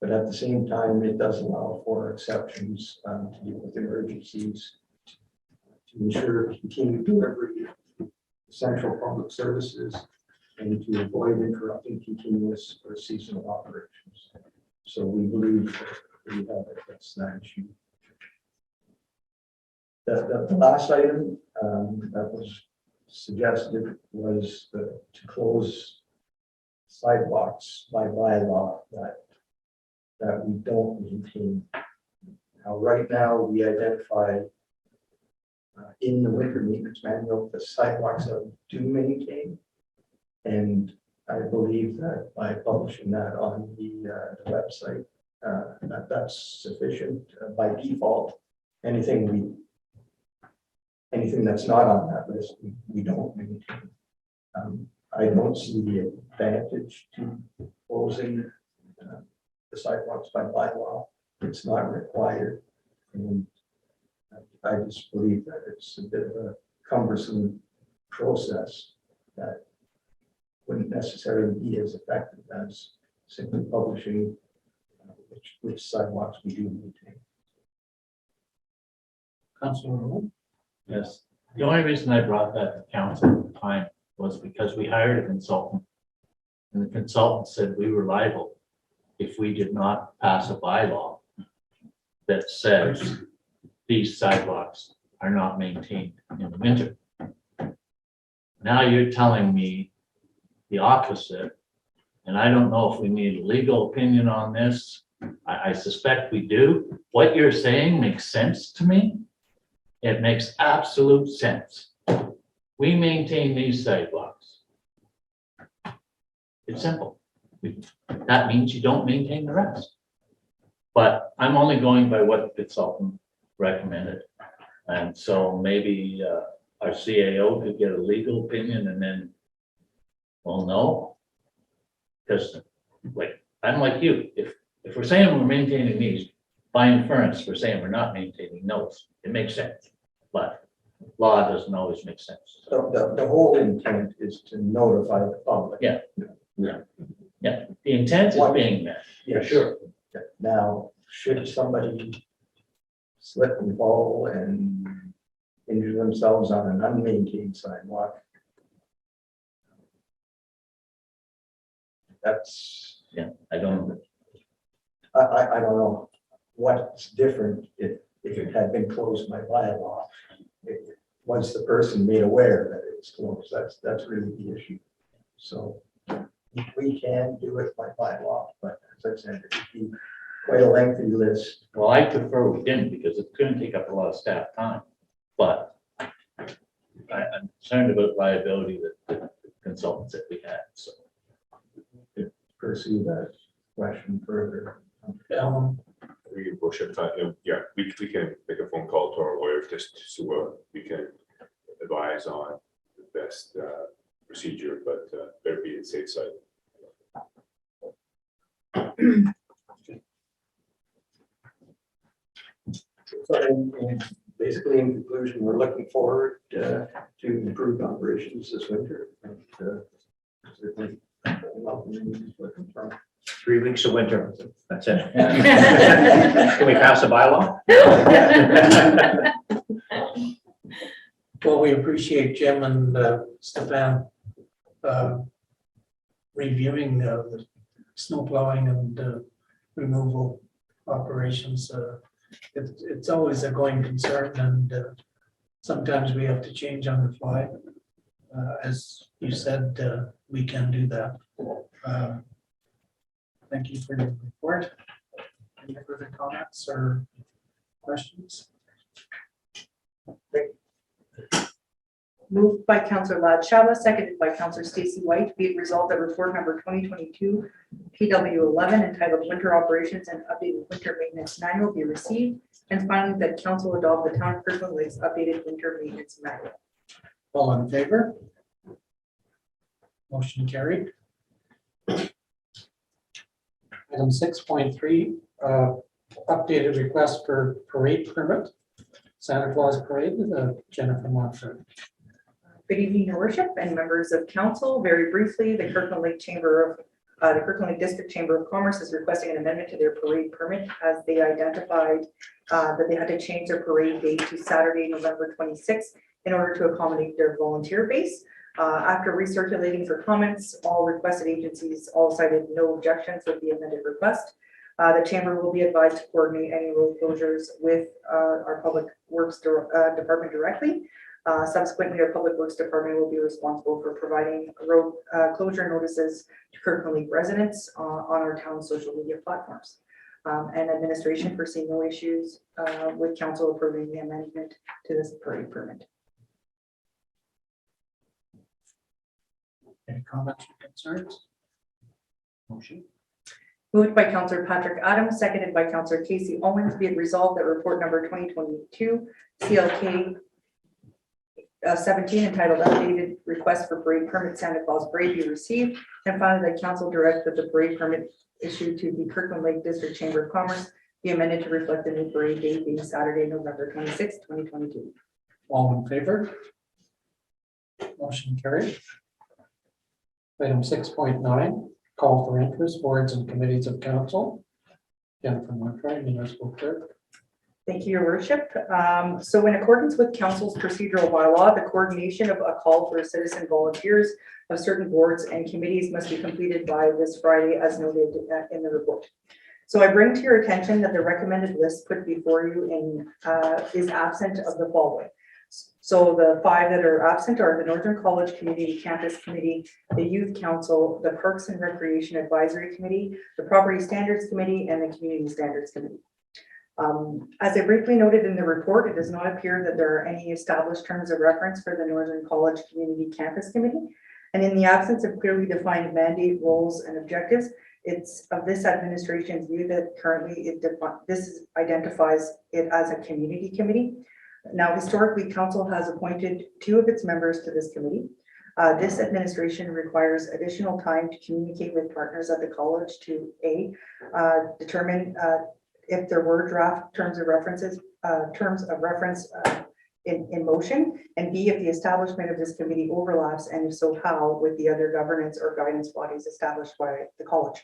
But at the same time, it does allow for exceptions to deal with emergencies, to ensure continued delivery of essential public services, and to avoid interrupting continuous or seasonal operations. So we believe that we have addressed that issue. The last item that was suggested was to close sidewalks by bylaw that we don't maintain. Now, right now, we identify in the winter maintenance manual the sidewalks that we do maintain. And I believe that by publishing that on the website, that's sufficient by default. Anything that's not on that list, we don't maintain. I don't see the advantage to closing the sidewalks by bylaw. It's not required. And I just believe that it's a bit of a cumbersome process that wouldn't necessarily be as effective as simply publishing which sidewalks we do maintain. Councilor Rowe? Yes, the only reason I brought that to council at the time was because we hired a consultant. And the consultant said we were liable if we did not pass a bylaw that says these sidewalks are not maintained in the winter. Now you're telling me the opposite, and I don't know if we need a legal opinion on this. I suspect we do. What you're saying makes sense to me. It makes absolute sense. We maintain these sidewalks. It's simple. That means you don't maintain the rest. But I'm only going by what the consultant recommended. And so maybe our CAO could get a legal opinion and then we'll know. Because I'm like you, if we're saying we're maintaining these, by inference, we're saying we're not maintaining those. It makes sense. But law doesn't always make sense. So the whole intent is to notify the public. Yeah. The intent is being met, for Yes. sure. Now, should somebody slip and fall and injure themselves on an unmaintained sidewalk, that's, Yeah, I don't, I don't know what's different if it had been closed by bylaw. once the person made aware that it's closed, that's really the issue. So we can do it by bylaw, but as I said, it'd be quite a lengthy list. Well, I prefer we didn't because it's gonna take up a lot of staff time, but I'm concerned about liability that the consultants that we had, so. Pursue that question further. Your worship, yeah, we can make a phone call to our lawyer just so we can advise on the best procedure, but better be the safe side. So basically, in conclusion, we're looking forward to improved operations this winter. And, certainly welcoming these looking from 3 weeks of winter, that's it. Can we pass a bylaw? Well, we appreciate Jim and Stefan reviewing the snow plowing and removal operations. It's always a going concern, and sometimes we have to change on the fly. As you said, we can do that. Thank you for your report. Any further comments or questions? Moved by Councillor Lad Shaba, seconded by Councillor Stacey White. Be it resolved that report number 2022 PW11 entitled Winter Operations and Updated Winter Maintenance Manual be received. And finally, that council adopt the Town of Kirkland Lake's updated winter maintenance manual. All in favor? Motion carried. Item 6.3, updated request for parade permit, Santa Claus Parade, Jennifer Montford. Good evening, Your Worship and members of council. Very briefly, the Kirkland Lake District Chamber of Commerce is requesting an amendment to their parade permit as they identified that they had to change their parade date to Saturday, November 26th in order to accommodate their volunteer base. After recirculating for comments, all requested agencies all cited no objections with the amended request. The chamber will be advised to coordinate any road closures with our Public Works Department directly. Subsequently, our Public Works Department will be responsible for providing road closure notices to Kirkland Lake residents on our town social media platforms. And administration foresee no issues with council approving the amendment to this parade permit. Any comments or concerns? Motion. Moved by Councillor Patrick Adams, seconded by Councillor Casey Owens. Be it resolved that report number 2022 CLK 17 entitled Updated Request for Parade Permit Santa Claus Parade be received. And finally, that council direct that the parade permit issued to the Kirkland Lake District Chamber of Commerce be amended to reflect the new parade date being Saturday, November 26, 2022. All in favor? Motion carried. Item 6.9, call for interest, boards and committees of council. Jennifer Montford, municipal clerk. Thank you, Your Worship. So in accordance with council's procedural bylaw, the coordination of a call for citizen volunteers of certain boards and committees must be completed by this Friday as noted in the report. So I bring to your attention that the recommended list put before you is absent of the following. So the 5 that are absent are the Northern College Community Campus Committee, the Youth Council, the Parks and Recreation Advisory Committee, the Property Standards Committee, and the Community Standards Committee. As I briefly noted in the report, it does not appear that there are any established terms of reference for the Northern College Community Campus Committee. And in the absence of clearly defined mandate, roles, and objectives, it's of this administration's view that currently this identifies it as a community committee. Now, historically, council has appointed 2 of its members to this committee. This administration requires additional time to communicate with partners at the college to determine if there were draft terms of reference in motion, and B, if the establishment of this committee overlaps, and if so, how, with the other governance or guidance bodies established by the college.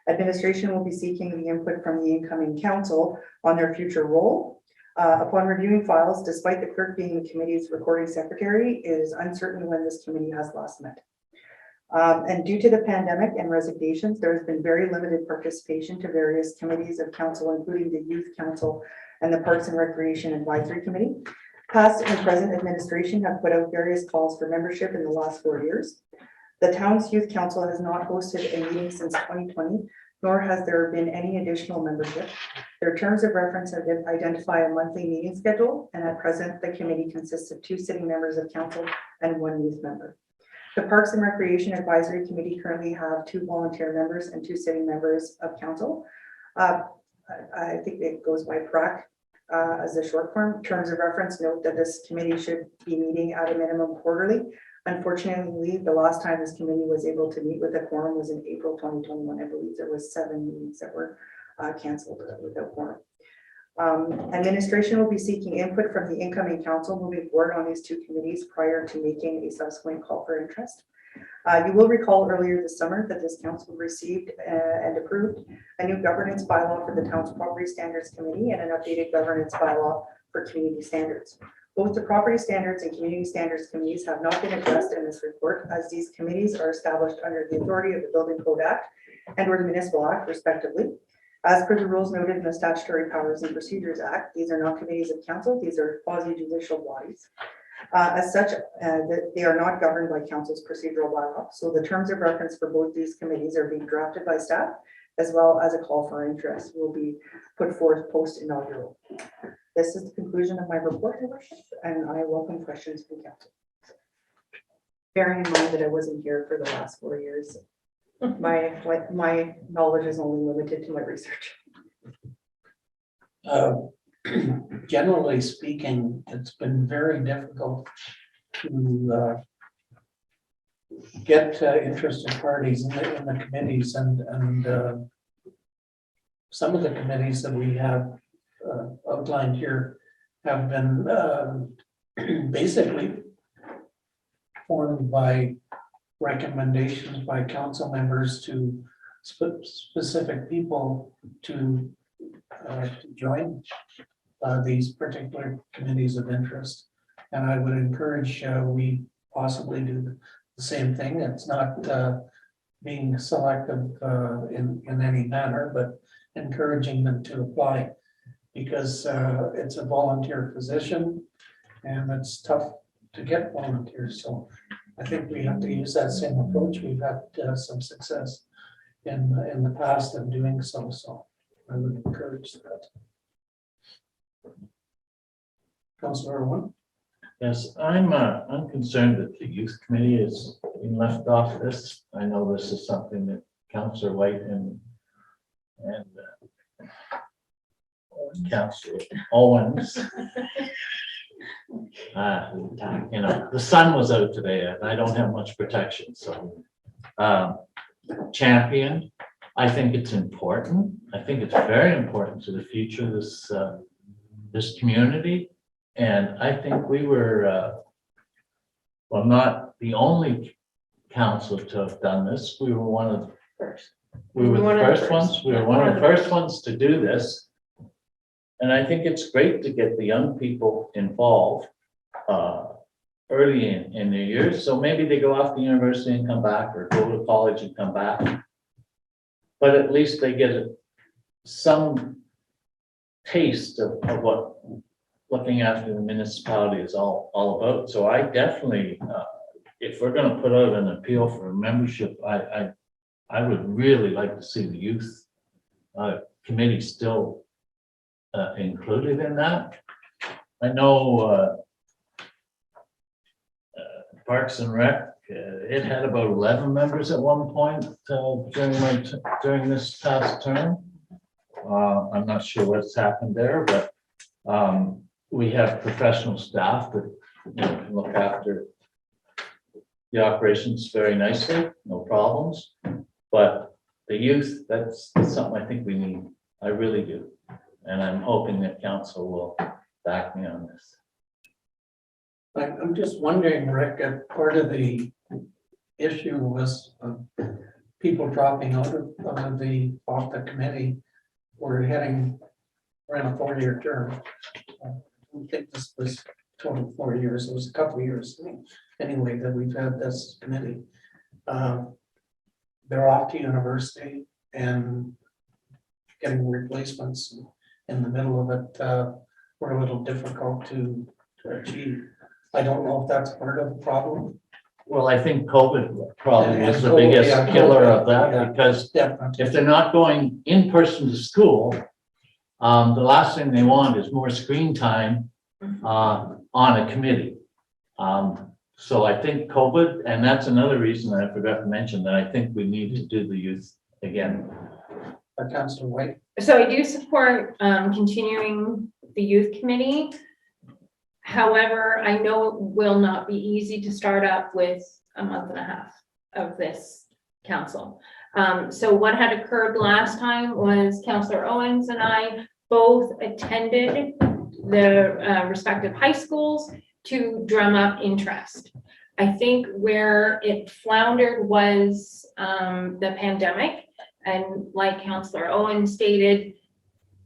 Administration will be seeking the input from the incoming council on their future role. Upon reviewing files, despite the clerk being the committee's recording secretary, it is uncertain when this committee has last met. And due to the pandemic and resignations, there has been very limited participation to various committees of council, including the Youth Council and the Parks and Recreation Advisory Committee. Past and present administration have put out various calls for membership in the last 4 years. The town's youth council has not hosted a meeting since 2020, nor has there been any additional membership. Their terms of reference identify a monthly meeting schedule, and at present, the committee consists of 2 sitting members of council and 1 youth member. The Parks and Recreation Advisory Committee currently have 2 volunteer members and 2 sitting members of council. I think it goes by PRAC as a short form. Terms of reference note that this committee should be meeting at a minimum quarterly. Unfortunately, the last time this committee was able to meet with a quorum was in April 2021. I believe there was 7 meetings that were canceled without quorum. Administration will be seeking input from the incoming council moving forward on these 2 committees prior to making a subsequent call for interest. You will recall earlier this summer that this council received and approved a new governance bylaw for the town's property standards committee and an updated governance bylaw for community standards. Both the property standards and community standards committees have not been addressed in this report, as these committees are established under the authority of the Building Code Act and or the Municipal Act respectively. As per the rules noted in the Statutory Powers and Procedures Act, these are not committees of council, these are quasi-judicial bodies. As such, they are not governed by council's procedural bylaw. So the terms of reference for both these committees are being drafted by staff, as well as a call for interest will be put forth post-inaugural. This is the conclusion of my report, Your Worship, and I welcome questions from council. Bearing in mind that I wasn't here for the last 4 years, my knowledge is only limited to my research. Generally speaking, it's been very difficult to get interested parties in the committees, and some of the committees that we have outlined here have been basically formed by recommendations by council members to specific people to join these particular committees of interest. And I would encourage we possibly do the same thing. It's not being selective in any manner, but encouraging them to apply, because it's a volunteer position and it's tough to get volunteers. So I think we have to use that same approach. We've had some success in the past of doing so. So I would encourage that. Councilor Owen? Yes, I'm concerned that the youth committee is being left off this. I know this is something that Councillor White and Councillor Owens. The sun was out today and I don't have much protection, so champion. I think it's important. I think it's very important to the future of this community. And I think we were, well, not the only council to have done this. We were one of the first. We were the first ones. We were one of the first ones to do this. And I think it's great to get the young people involved early in their years. So maybe they go off to university and come back, or go to college and come back. But at least they get some taste of what looking after the municipality is all about. So I definitely, if we're going to put out an appeal for a membership, I would really like to see the youth committee still included in that. I know Parks and Rec, it had about 11 members at one point during this past term. I'm not sure what's happened there, but we have professional staff that can look after the operations very nicely, no problems. But the youth, that's something I think we need. I really do. And I'm hoping that council will back me on this. I'm just wondering, Rick, if part of the issue was people dropping out of off the committee. We're heading around a 4-year term. I don't think this was total 4 years. It was a couple of years anyway that we've had this committee. They're off to university and getting replacements in the middle of it were a little difficult to to achieve. I don't know if that's part of the problem. Well, I think COVID probably was the And COVID, biggest yeah, killer COVID, of that, yeah. because Definitely. if they're not going in person to school, the last thing they want is more screen time on a committee. So I think COVID, and that's another reason that I forgot to mention, that I think we need to do the youth again. Councillor White. So I do support continuing the youth committee. However, I know it will not be easy to start up with a month and a half of this council. So what had occurred last time was Councillor Owens and I both attended the respective high schools to drum up interest. I think where it floundered was the pandemic. And like Councillor Owens stated,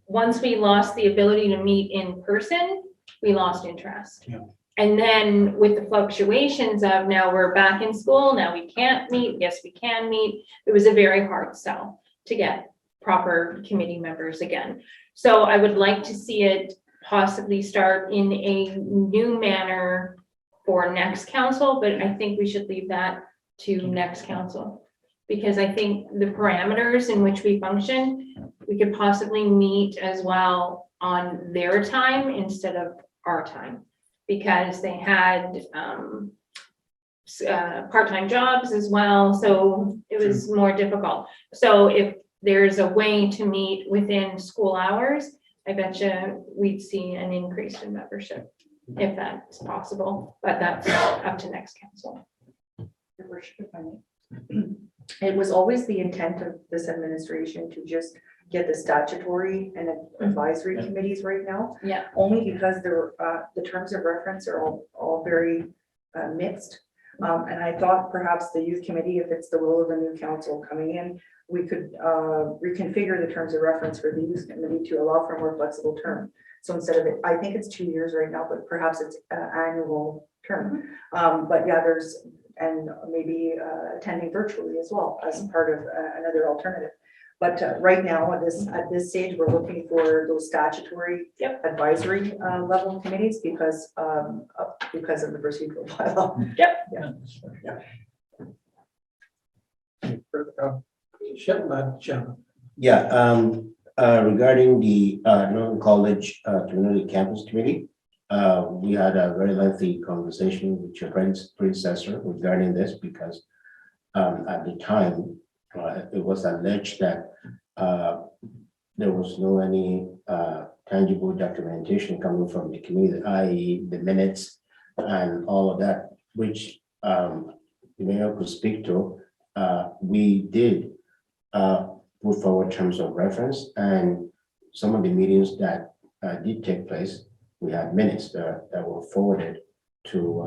once we lost the ability to meet in person, we lost interest. Yeah. And then with the fluctuations of now we're back in school, now we can't meet, yes, we can meet. It was a very hard sell to get proper committee members again. So I would like to see it possibly start in a new manner for next council, but I think we should leave that to next council. Because I think the parameters in which we function, we could possibly meet as well on their time instead of our time. Because they had part-time jobs as well, so it was more difficult. So if there's a way to meet within school hours, I bet you we'd see an increase in membership, if that's possible, but that's up to next council. Your worship, if I may. It was always the intent of this administration to just get the statutory and advisory committees right now. Yeah. Only because they're, the terms of reference are all very mixed. And I thought perhaps the youth committee, if it's the will of the new council coming in, we could reconfigure the terms of reference for the youth committee to allow for a more flexible term. So instead of it, I think it's 2 years right now, but perhaps it's an annual term. But yeah, there's, and maybe attending virtually as well as part of another alternative. But right now, at this stage, we're looking for those statutory advisory level committees because of the procedural bylaw. Regarding the Northern College Community Campus Committee, we had a very lengthy conversation with your predecessor regarding this because at the time, it was alleged that there was no any tangible documentation coming from the community, i.e. the minutes and all of that, which the mayor could speak to. We did put forward terms of reference, and some of the meetings that did take place, we had minutes that were forwarded to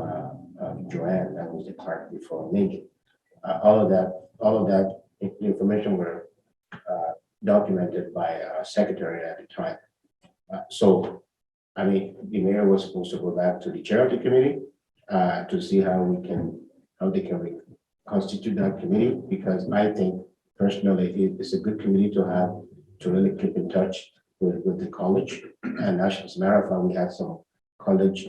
Joanne, that was the clerk before me. All of that information were documented by our secretary at the time. So, I mean, the mayor was supposed to go back to the chair of the committee to see how they can constitute that committee, because I think personally it's a good committee to have to really keep in touch with the college. And as a matter of fact, we had some college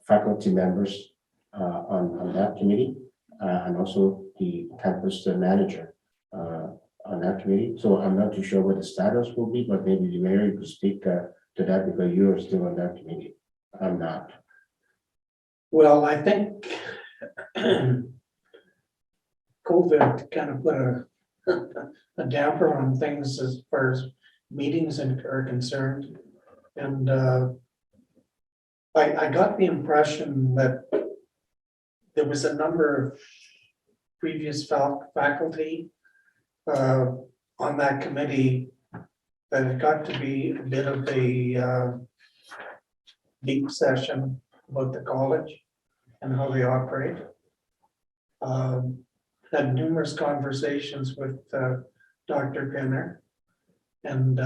faculty members on that committee, and also the campus manager on that committee. So I'm not too sure what the status will be, but maybe the mayor could speak to that because you are still on that committee. I'm not. Well, I think COVID kind of put a damper on things as far as meetings are concerned. And I got the impression that there was a number of previous faculty on that committee that it got to be a bit of a deep session about the college and how they operate. Had numerous conversations with Dr. Pinner, and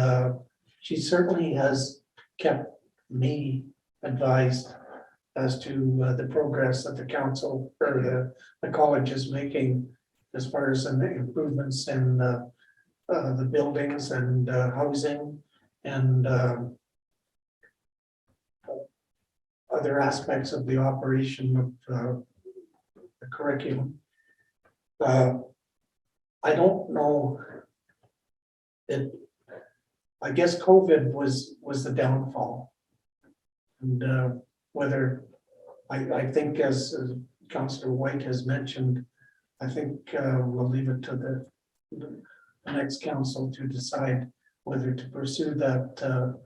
she certainly has kept me advised as to the progress that the council or the college is making as far as the improvements in the buildings and housing and other aspects of the operation of the curriculum. I don't know. I guess COVID was the downfall. And whether, I think as Councillor White has mentioned, I think we'll leave it to the next council to decide whether to pursue that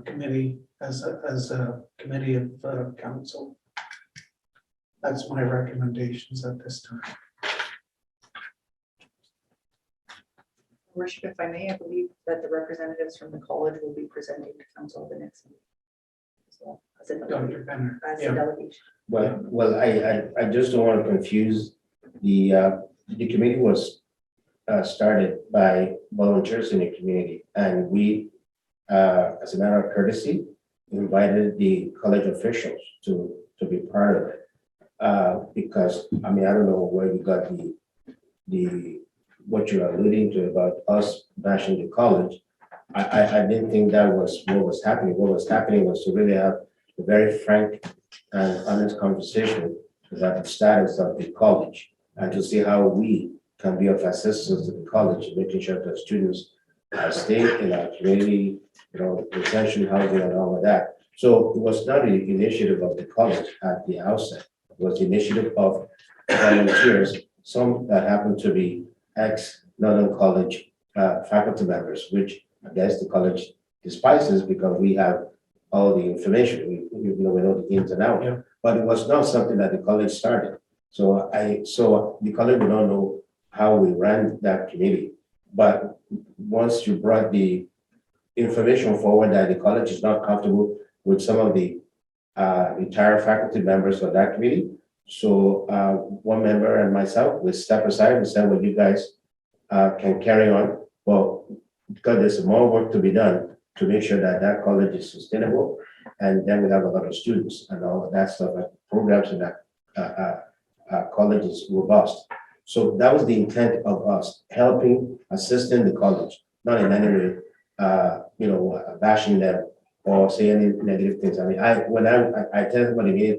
committee as a committee of council. That's my recommendations at this time. Worship, if I may, I believe that the representatives from the college will be presenting to council at the next meeting. So, as a Dr. Benner. as a Yeah. delegation. Well, I just don't want to confuse the committee was started by volunteers in the community, and we, as a matter of courtesy, invited the college officials to be part of it. Because, I mean, I don't know where you got the what you're alluding to about us bashing the college. I didn't think that was what was happening. What was happening was to really have a very frank and honest conversation about the status of the college and to see how we can be of assistance to the college, making sure that students stay in our community, you know, retention, housing, and all of that. So it was not the initiative of the college at the outset. It was the initiative of volunteers, some that happened to be ex-Northern College faculty members, which I guess the college despises because we have all the information. We know the ins and outs. Yeah. But it was not something that the college started. So the college would not know how we ran that committee. But once you brought the information forward that the college is not comfortable with some of the retired faculty members of that committee. So one member and myself, we step aside and said, well, you guys can carry on. Well, because there's more work to be done to make sure that that college is sustainable. And then we have a lot of students and all of that stuff, like programs in that college is robust. So that was the intent of us, helping, assisting the college, not in any way, bashing them or say any negative things. I mean, when I tell everybody here,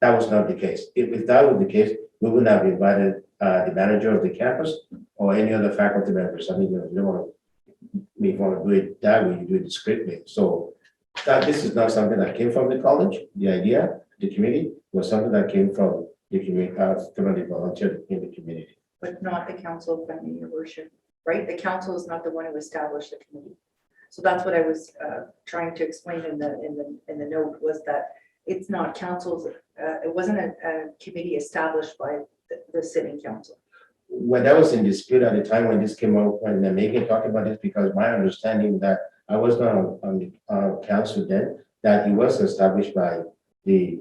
that was not the case. If that was the case, we wouldn't have invited the manager of the campus or any other faculty members. I mean, you don't want to do it that way, you do it discreetly. So this is not something that came from the college. The idea, the committee, was something that came from the community, community volunteer in the community. But not the council, if I may, your worship, right? The council is not the one who established the committee. So that's what I was trying to explain in the note, was that it's not council's, it wasn't a committee established by the sitting council. When that was in dispute at the time when this came out, when Megan talked about this, because my understanding that I was not on the council then, that it was established by the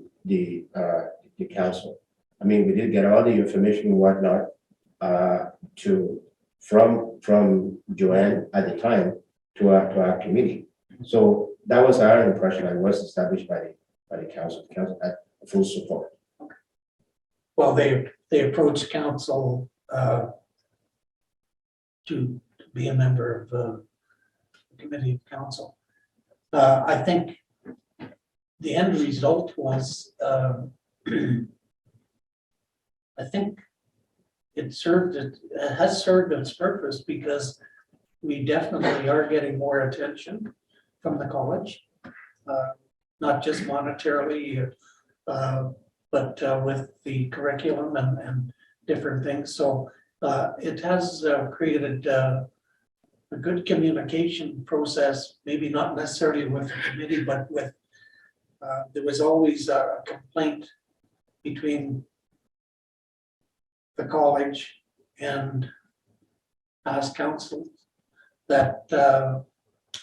council. I mean, we did get all the information and whatnot from Joanne at the time to our committee. So that was our impression. It was established by the council. The council had full support. Well, they approached council to be a member of the committee of council. I think the end result was, I think it has served its purpose, because we definitely are getting more attention from the college, not just monetarily, but with the curriculum and different things. So it has created a good communication process, maybe not necessarily with the committee, but with, there was always a complaint between the college and past council that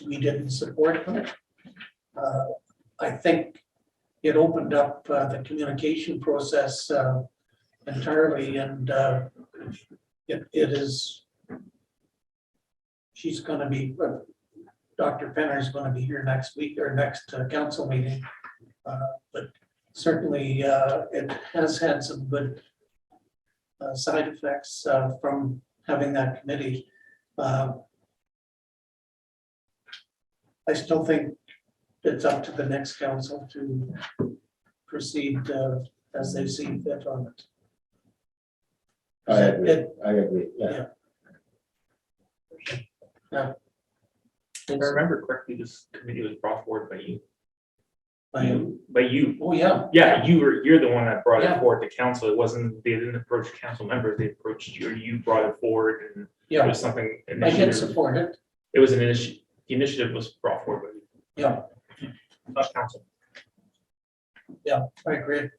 we didn't support them. I think it opened up the communication process entirely, and it is, she's going to be, Dr. Penner is going to be here next week or next council meeting, but certainly it has had some good side effects from having that committee. I still think it's up to the next council to proceed as they see fit on it. I agree, yeah. If I remember correctly, this committee was brought forward by you. I- By you. Oh, yeah. Yeah, you're the one that brought Yeah. it forward to council. It wasn't, they didn't approach council members, they approached you, or you brought it forward and it Yeah, was something. I can initiative. support it. It was an initiative, the initiative was brought forward by you, Yeah, not council. I agree.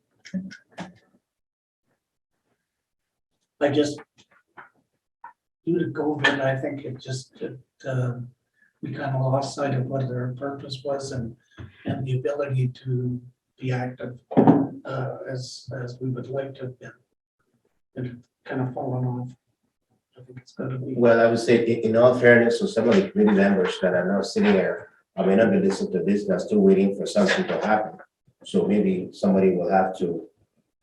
I just, due to COVID, I think we kind of lost sight of what their purpose was and the ability to be active as we would like to have been. It kind of fallen off. I think it's going to be. Well, I would say in all fairness to some of the committee members that are now sitting there, I may not be listening to this, they're still waiting for something to happen. So maybe somebody will have to,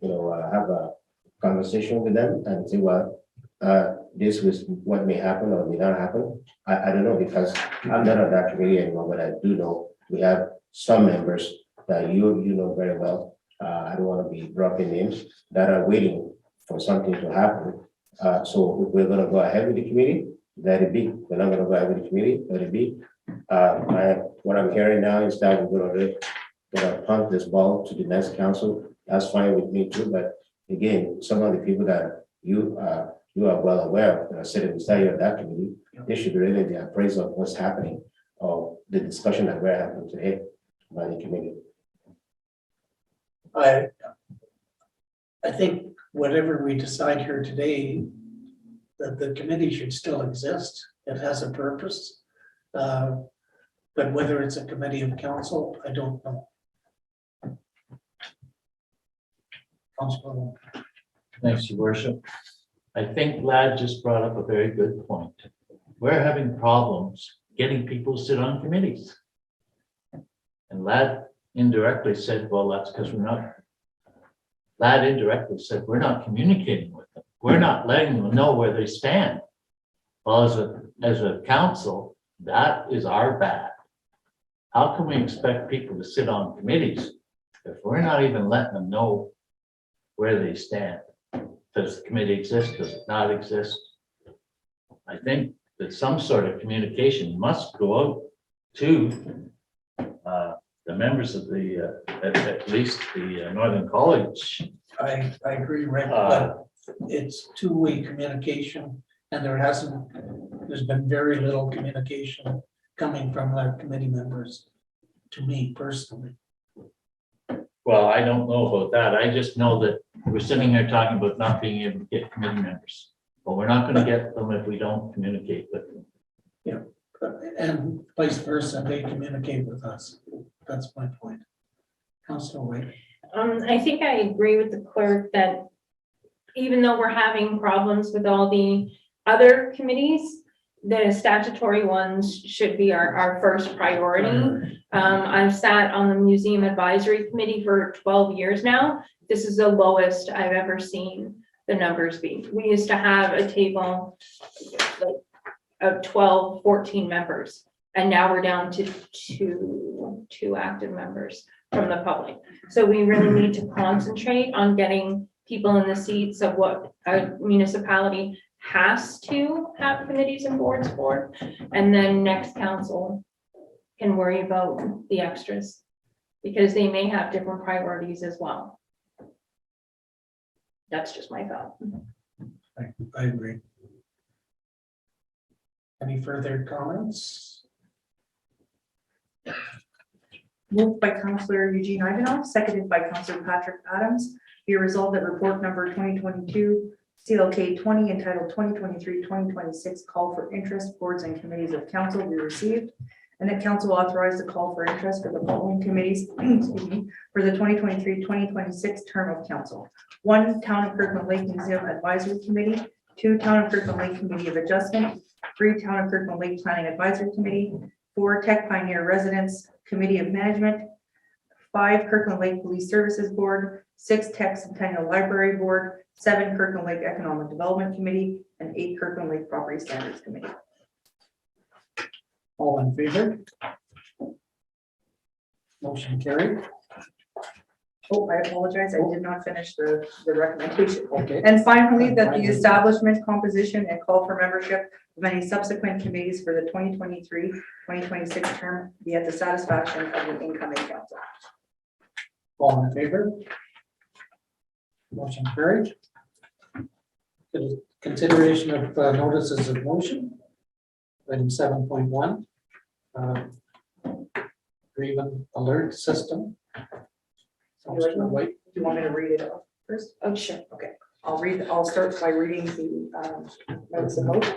have a conversation with them and say, well, this was what may happen or may not happen. I don't know, because I'm not on that committee anymore, but I do know we have some members that you know very well. I don't want to be dropping names that are waiting for something to happen. So if we're gonna go ahead with the committee, let it be. We're not gonna go ahead with the committee, let it be. What I'm hearing now is that we're gonna punt this ball to the next council. That's fine with me too, but again, some of the people that you are well aware of that are sitting beside you on that committee, they should really be appraised of what's happening or the discussion that we're having today by the committee. I think whatever we decide here today, that the committee should still exist. It has a purpose. But whether it's a committee of council, I don't know. Councilor. Thanks, your worship. I think Lad just brought up a very good point. We're having problems getting people to sit on committees. And Lad indirectly said, well, that's because we're not. Lad indirectly said, we're not communicating with them. We're not letting them know where they stand. Well, as a council, that is our bad. How can we expect people to sit on committees if we're not even letting them know where they stand? Does the committee exist? Does it not exist? I think that some sort of communication must go out to the members of the, at least the Northern College. I agree, Rick, but it's two-way communication and there's been very little communication coming from our committee members to me personally. Well, I don't know about that. I just know that we're sitting here talking about not being able to get committee members. But we're not going to get them if we don't communicate with them. And vice versa, they communicate with us. That's my point. Councilor White. I think I agree with the clerk that even though we're having problems with all the other committees, the statutory ones should be our first priority. I've sat on the Museum Advisory Committee for 12 years now. This is the lowest I've ever seen the numbers be. We used to have a table of 12, 14 members, and now we're down to two active members from the public. So we really need to concentrate on getting people in the seats of what a municipality has to have committees and boards for, and then next council can worry about the extras because they may have different priorities as well. That's just my thought. I agree. Any further comments? Moved by Councillor Eugene Ivanov, seconded by Councillor Patrick Adams. Be resolved that report number 2022 CLK 20 entitled 2023-2026 call for interest, boards and committees of council be received, and that council authorize the call for interest for the following committees excuse me, for the 2023-2026 term of council. 1, Town of Kirkland Lake Museum Advisory Committee. 2, Town of Kirkland Lake Committee of Adjustment. 3, Town of Kirkland Lake Planning Advisory Committee. 4, Tech Pioneer Residents Committee of Management. 5, Kirkland Lake Police Services Board. 6, Tech Centennial Library Board. 7, Kirkland Lake Economic Development Committee, and 8, Kirkland Lake Property Standards Committee. All in favor? Motion carried. Oh, I apologize, I did not finish the recommendation. Okay. And finally, that the establishment, composition, and call for membership of any subsequent committees for the 2023-2026 term be at the satisfaction of the incoming council. All in favor? Motion carried. Consideration of notices of motion. Item 7.1. Grievance alert system. Councilor White. Do you want me to read it out first? Oh, sure. I'll start by reading the notice of motion.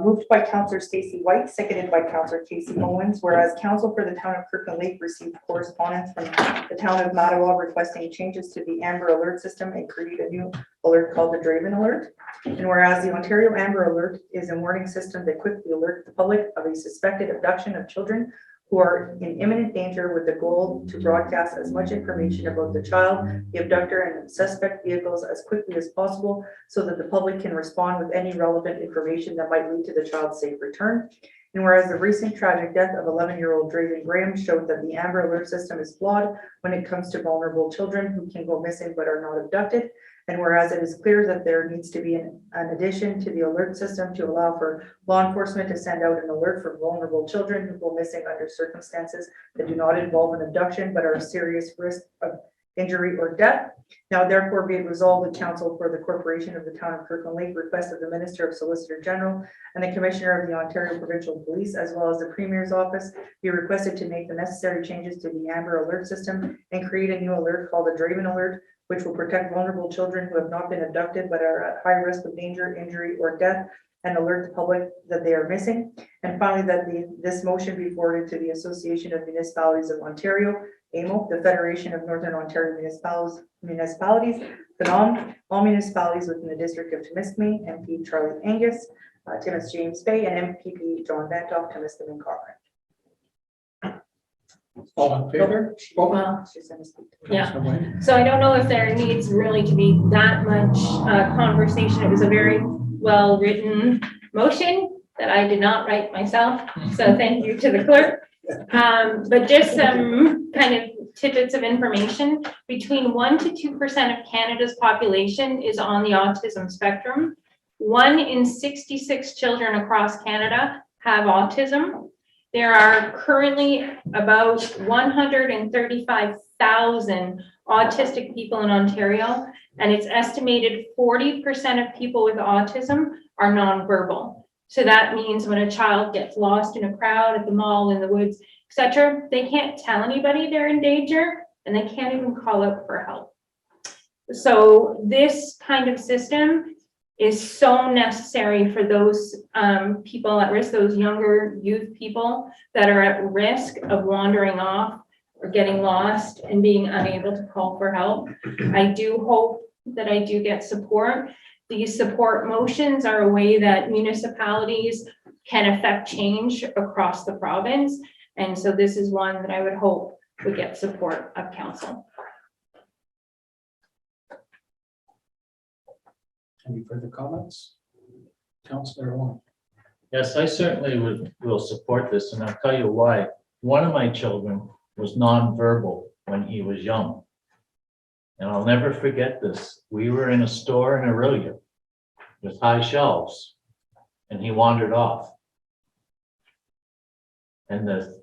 Moved by Councillor Stacy White, seconded by Councillor Casey Owens, whereas council for the town of Kirkland Lake received correspondence from the town of Mattawa requesting changes to the Amber Alert system and create a new alert called the Draven Alert. And whereas the Ontario Amber Alert is a warning system that quickly alerts the public of a suspected abduction of children who are in imminent danger, with the goal to broadcast as much information about the child, the abductor, and suspect vehicles as quickly as possible so that the public can respond with any relevant information that might lead to the child's safe return. And whereas the recent tragic death of 11-year-old Draven Graham showed that the Amber Alert system is flawed when it comes to vulnerable children who can go missing but are not abducted. And whereas it is clear that there needs to be an addition to the alert system to allow for law enforcement to send out an alert for vulnerable children who go missing under circumstances that do not involve an abduction but are a serious risk of injury or death. Now therefore be it resolved, the council for the corporation of the town of Kirkland Lake requests of the Minister of Solicitor General and the Commissioner of the Ontario Provincial Police, as well as the Premier's office, be requested to make the necessary changes to the Amber Alert system and create a new alert called the Draven Alert, which will protect vulnerable children who have not been abducted but are at high risk of danger, injury, or death, and alert the public that they are missing. And finally, that this motion be forwarded to the Association of Municipalities of Ontario, AMO, the Federation of Northern Ontario Municipalities, FNOM, all municipalities within the district of Timiskaming, MP Charlie Angus, Timis James Bay, and MPP John Vantoff, Timiskaming Cochrane. All in favor? Well, She's gonna speak to me. Yeah. Councilor White. so I don't know if there needs really to be that much conversation. It was a very well-written motion that I did not write myself. So thank you to the clerk. But just some kind of tidbits of information. Between 1 to 2% of Canada's population is on the autism spectrum. 1 in 66 children across Canada have autism. There are currently about 135,000 autistic people in Ontario, and it's estimated 40% of people with autism are nonverbal. So that means when a child gets lost in a crowd at the mall, in the woods, etc., they can't tell anybody they're in danger, and they can't even call out for help. So this kind of system is so necessary for those people at risk, those younger youth people that are at risk of wandering off or getting lost and being unable to call for help. I do hope that I do get support. These support motions are a way that municipalities can affect change across the province. And so this is one that I would hope would get support of council. Any further comments? Councilor Owen. Yes, I certainly will support this, and I'll tell you why. One of my children was nonverbal when he was young. And I'll never forget this. We were in a store in Aurelia with high shelves, and he wandered off. And the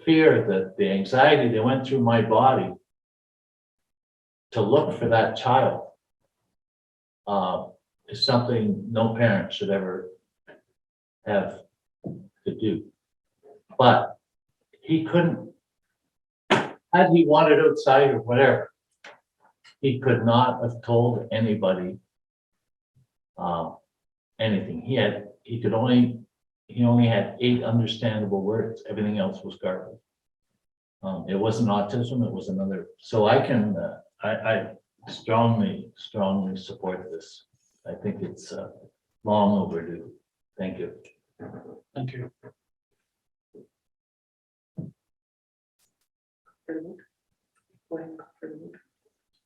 fear, the anxiety that went through my body to look for that child is something no parent should ever have to do. But he couldn't, had he wanted outside or whatever, he could not have told anybody anything. He only had 8 understandable words. Everything else was garbled. It wasn't autism, it was another. So I can, I strongly support this. I think it's long overdue. Thank you. Thank you.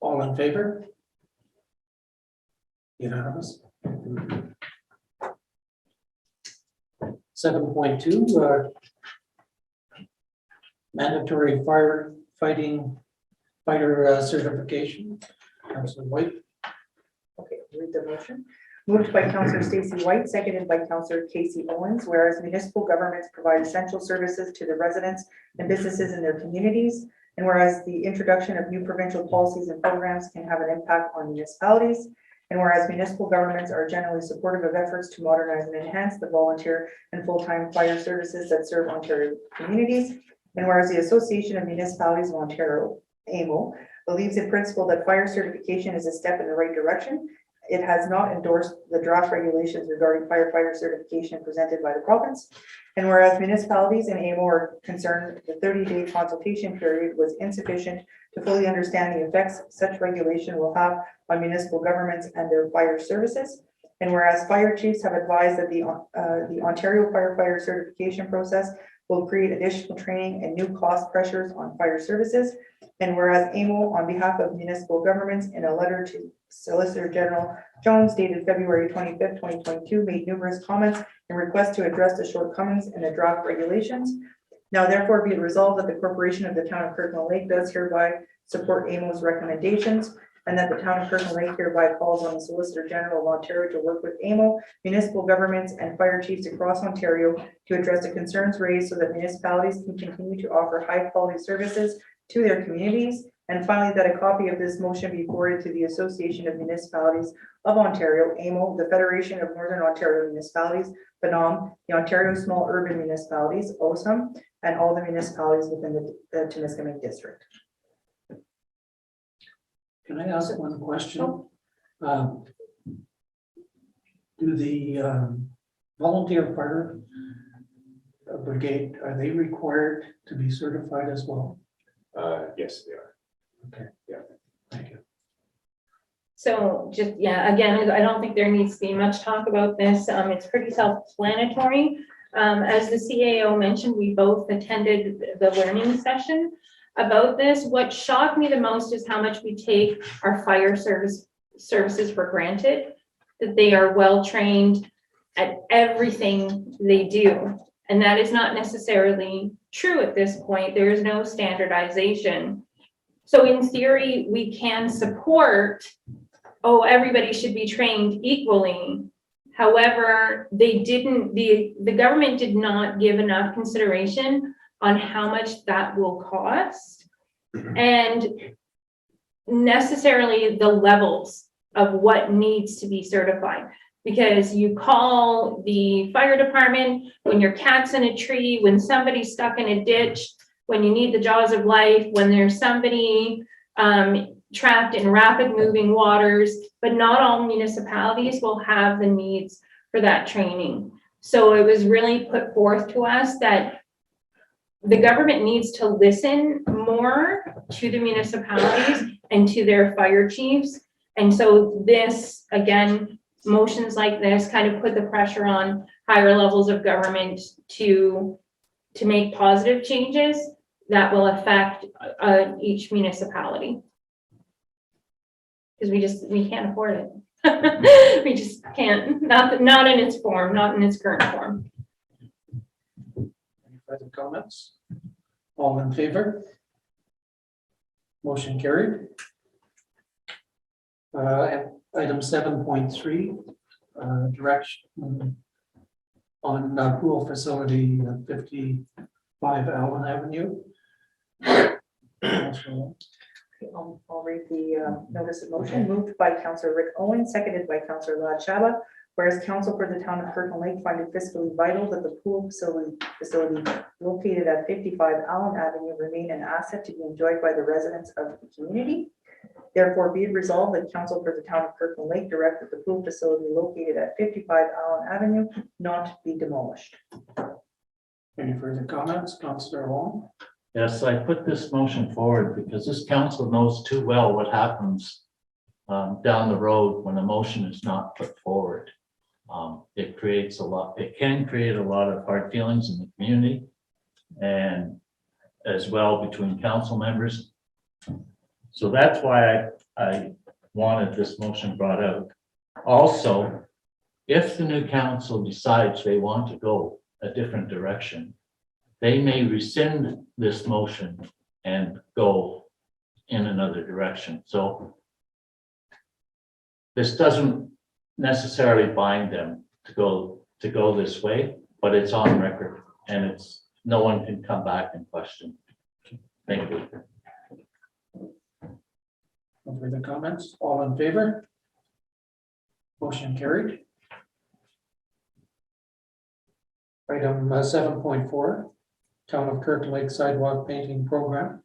All in favor? Unanimous. 7.2, mandatory fighter certification. Councilor White. Okay, read the motion. Moved by Councillor Stacy White, seconded by Councillor Casey Owens, whereas municipal governments provide essential services to the residents and businesses in their communities, and whereas the introduction of new provincial policies and programs can have an impact on municipalities, and whereas municipal governments are generally supportive of efforts to modernize and enhance the volunteer and full-time fire services that serve Ontario communities, and whereas the Association of Municipalities of Ontario, AMO, believes in principle that fire certification is a step in the right direction. It has not endorsed the draft regulations regarding firefighter certification presented by the province. And whereas municipalities and AMO are concerned the 30-day consultation period was insufficient to fully understand the effects such regulation will have on municipal governments and their fire services. And whereas fire chiefs have advised that the Ontario firefighter certification process will create additional training and new cost pressures on fire services. And whereas AMO, on behalf of municipal governments, in a letter to Solicitor General Jones dated February 25th, 2022, made numerous comments and requests to address the shortcomings in the draft regulations. Now therefore be it resolved that the corporation of the town of Kirkland Lake does hereby support AMO's recommendations, and that the town of Kirkland Lake hereby calls on the Solicitor General of Ontario to work with AMO, municipal governments, and fire chiefs across Ontario to address the concerns raised so that municipalities can continue to offer high-quality services to their communities. And finally, that a copy of this motion be forwarded to the Association of Municipalities of Ontario, AMO, the Federation of Northern Ontario Municipalities, FNOM, the Ontario Small Urban Municipalities, OSUM, and all the municipalities within the Timiskaming District. Can I ask one question? Do the volunteer fire brigade, are they required to be certified as well? Yes, they are. Okay. Yeah. Thank you. So just, yeah, again, I don't think there needs to be much talk about this. It's pretty self-explanatory. As the CAO mentioned, we both attended the learning session about this. What shocked me the most is how much we take our fire services for granted, that they are well-trained at everything they do. And that is not necessarily true at this point. There is no standardization. So in theory, we can support, oh, everybody should be trained equally. However, they didn't, the government did not give enough consideration on how much that will cost and necessarily the levels of what needs to be certified. Because you call the fire department when your cat's in a tree, when somebody's stuck in a ditch, when you need the jaws of life, when there's somebody trapped in rapid moving waters, but not all municipalities will have the needs for that training. So it was really put forth to us that the government needs to listen more to the municipalities and to their fire chiefs. And so this, again, motions like this kind of put the pressure on higher levels of government to make positive changes that will affect each municipality. Because we can't afford it. We just can't, not in its form, not in its current form. Any further comments? All in favor? Motion carried. Item 7.3, direction on pool facility 55 Allen Avenue. I'll read the notice of motion. Moved by Councillor Rick Owen, seconded by Councillor Lad Shaba. Whereas council for the town of Kirkland Lake find it fiscally vital that the pool facility located at 55 Allen Avenue remain an asset to be enjoyed by the residents of the community. Therefore, be it resolved that council for the town of Kirkland Lake direct that the pool facility located at 55 Allen Avenue not be demolished. Any further comments? Councillor Wong? Yes, I put this motion forward because this council knows too well what happens down the road when a motion is not put forward. It can create a lot of hard feelings in the community and as well between council members. So that's why I wanted this motion brought out. Also, if the new council decides they want to go a different direction, they may rescind this motion and go in another direction. So this doesn't necessarily bind them to go this way, but it's on record and it's, no one can come back and question. Thank you. No further comments? All in favor? Motion carried. Item 7.4, Town of Kirkland Lake Sidewalk Painting Program.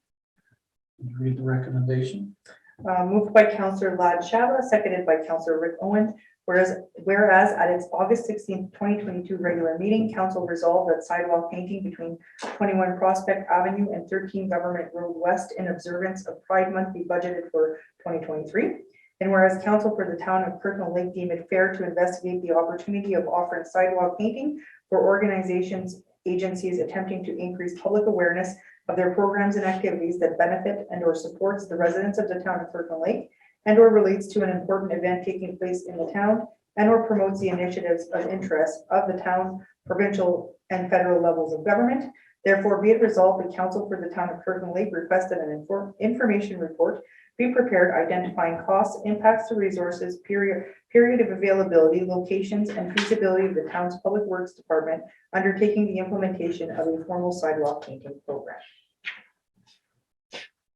Can you read the recommendation? Moved by Counselor Lad Chava, seconded by Counselor Rick Owen. Whereas at its August 16th, 2022 regular meeting, council resolved that sidewalk painting between 21 Prospect Avenue and 13 Government Road West in observance of Pride Month be budgeted for 2023. And whereas council for the town of Kirkland Lake deem it fair to investigate the opportunity of offering sidewalk painting for organizations, agencies attempting to increase public awareness of their programs and activities that benefit and or supports the residents of the town of Kirkland Lake and or relates to an important event taking place in the town and or promotes the initiatives of interest of the town, provincial and federal levels of government. Therefore, be it resolved, the council for the town of Kirkland Lake requested an information report be prepared identifying costs, impacts to resources, period of availability, locations, and feasibility of the town's public works department undertaking the implementation of a formal sidewalk painting program.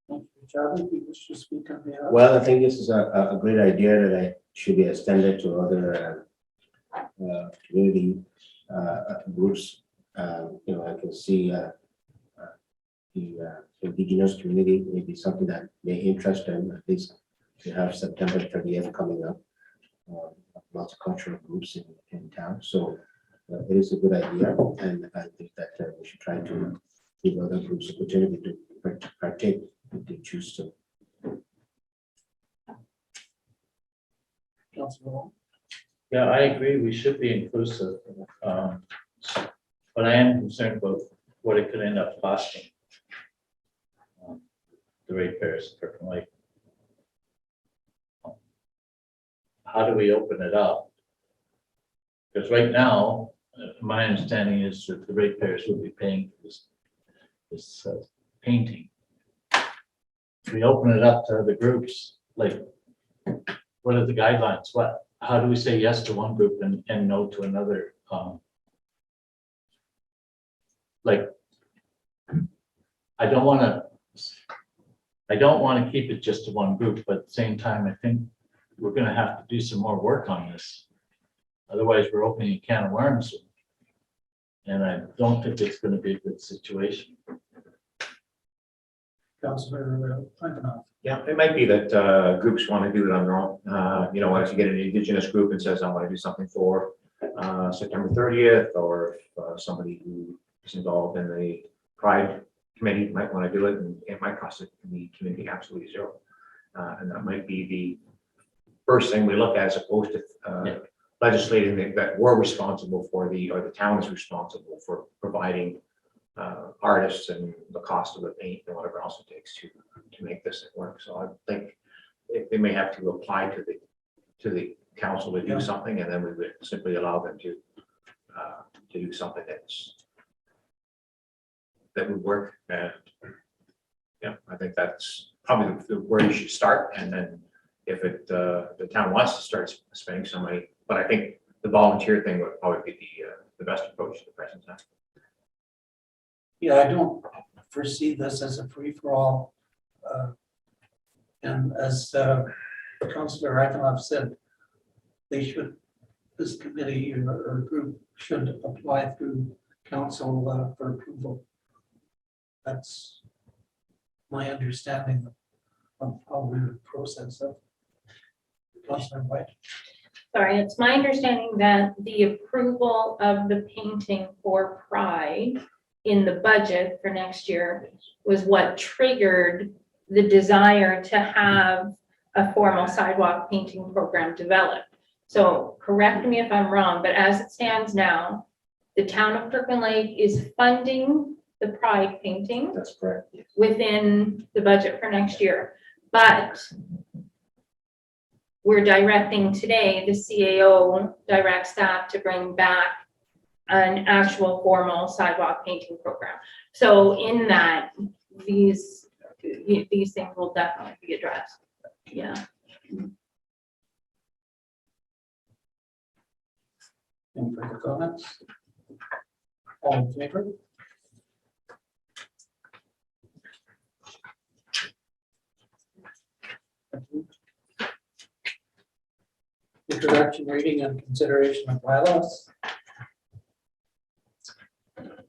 Thank you, Charlie. Do you wish to speak on behalf? Well, I think this is a great idea that I should be extended to other community groups. You know, I can see the indigenous community may be something that may interest them. At least we have September 30th coming up. Multicultural groups in town. So it is a good idea. And I think that we should try to give other groups opportunity to partake if they choose to. Councilor. Yeah, I agree. We should be inclusive. But I am concerned about what it could end up costing the ratepayers of Kirkland Lake. How do we open it up? Because right now, my understanding is that the ratepayers will be paying for this painting. If we open it up to other groups, like, what are the guidelines? How do we say yes to one group and no to another? Like, I don't want to keep it just to one group, but at the same time, I think we're going to have to do some more work on this. Otherwise, we're opening a can of worms. And I don't think it's going to be a good situation. Councilor Plankenhoff. Yeah, it might be that groups want to do it on their own. You know, once you get an indigenous group and says, I want to do something for September 30th, or if somebody who is involved in the Pride committee might want to do it, and it might cost the community absolutely zero. And that might be the first thing we look at, as opposed to legislating that we're responsible for or the town is responsible for providing artists and the cost of the paint and whatever else it takes to make this work. So I think they may have to apply to the council to do something, and then we would simply allow them to do something that would work. And yeah, I think that's probably where you should start. And then if the town wants to start spending some money, but I think the volunteer thing would probably be the best approach at the present time. Yeah, I don't foresee this as a free-for-all. And as Councilor Eichenhoff said, this committee or group should apply through council for approval. That's my understanding of how we would process it. Councilor White. Sorry, it's my understanding that the approval of the painting for Pride in the budget for next year was what triggered the desire to have a formal sidewalk painting program developed. So correct me if I'm wrong, but as it stands now, the town of Kirkland Lake is funding the Pride painting That's correct. within the budget for next year. But we're directing today, the CAO directs staff to bring back an actual formal sidewalk painting program. So in that, these these things will definitely be addressed. Yeah. Any further comments? All in favor? Introduction, reading, and consideration of bylaws.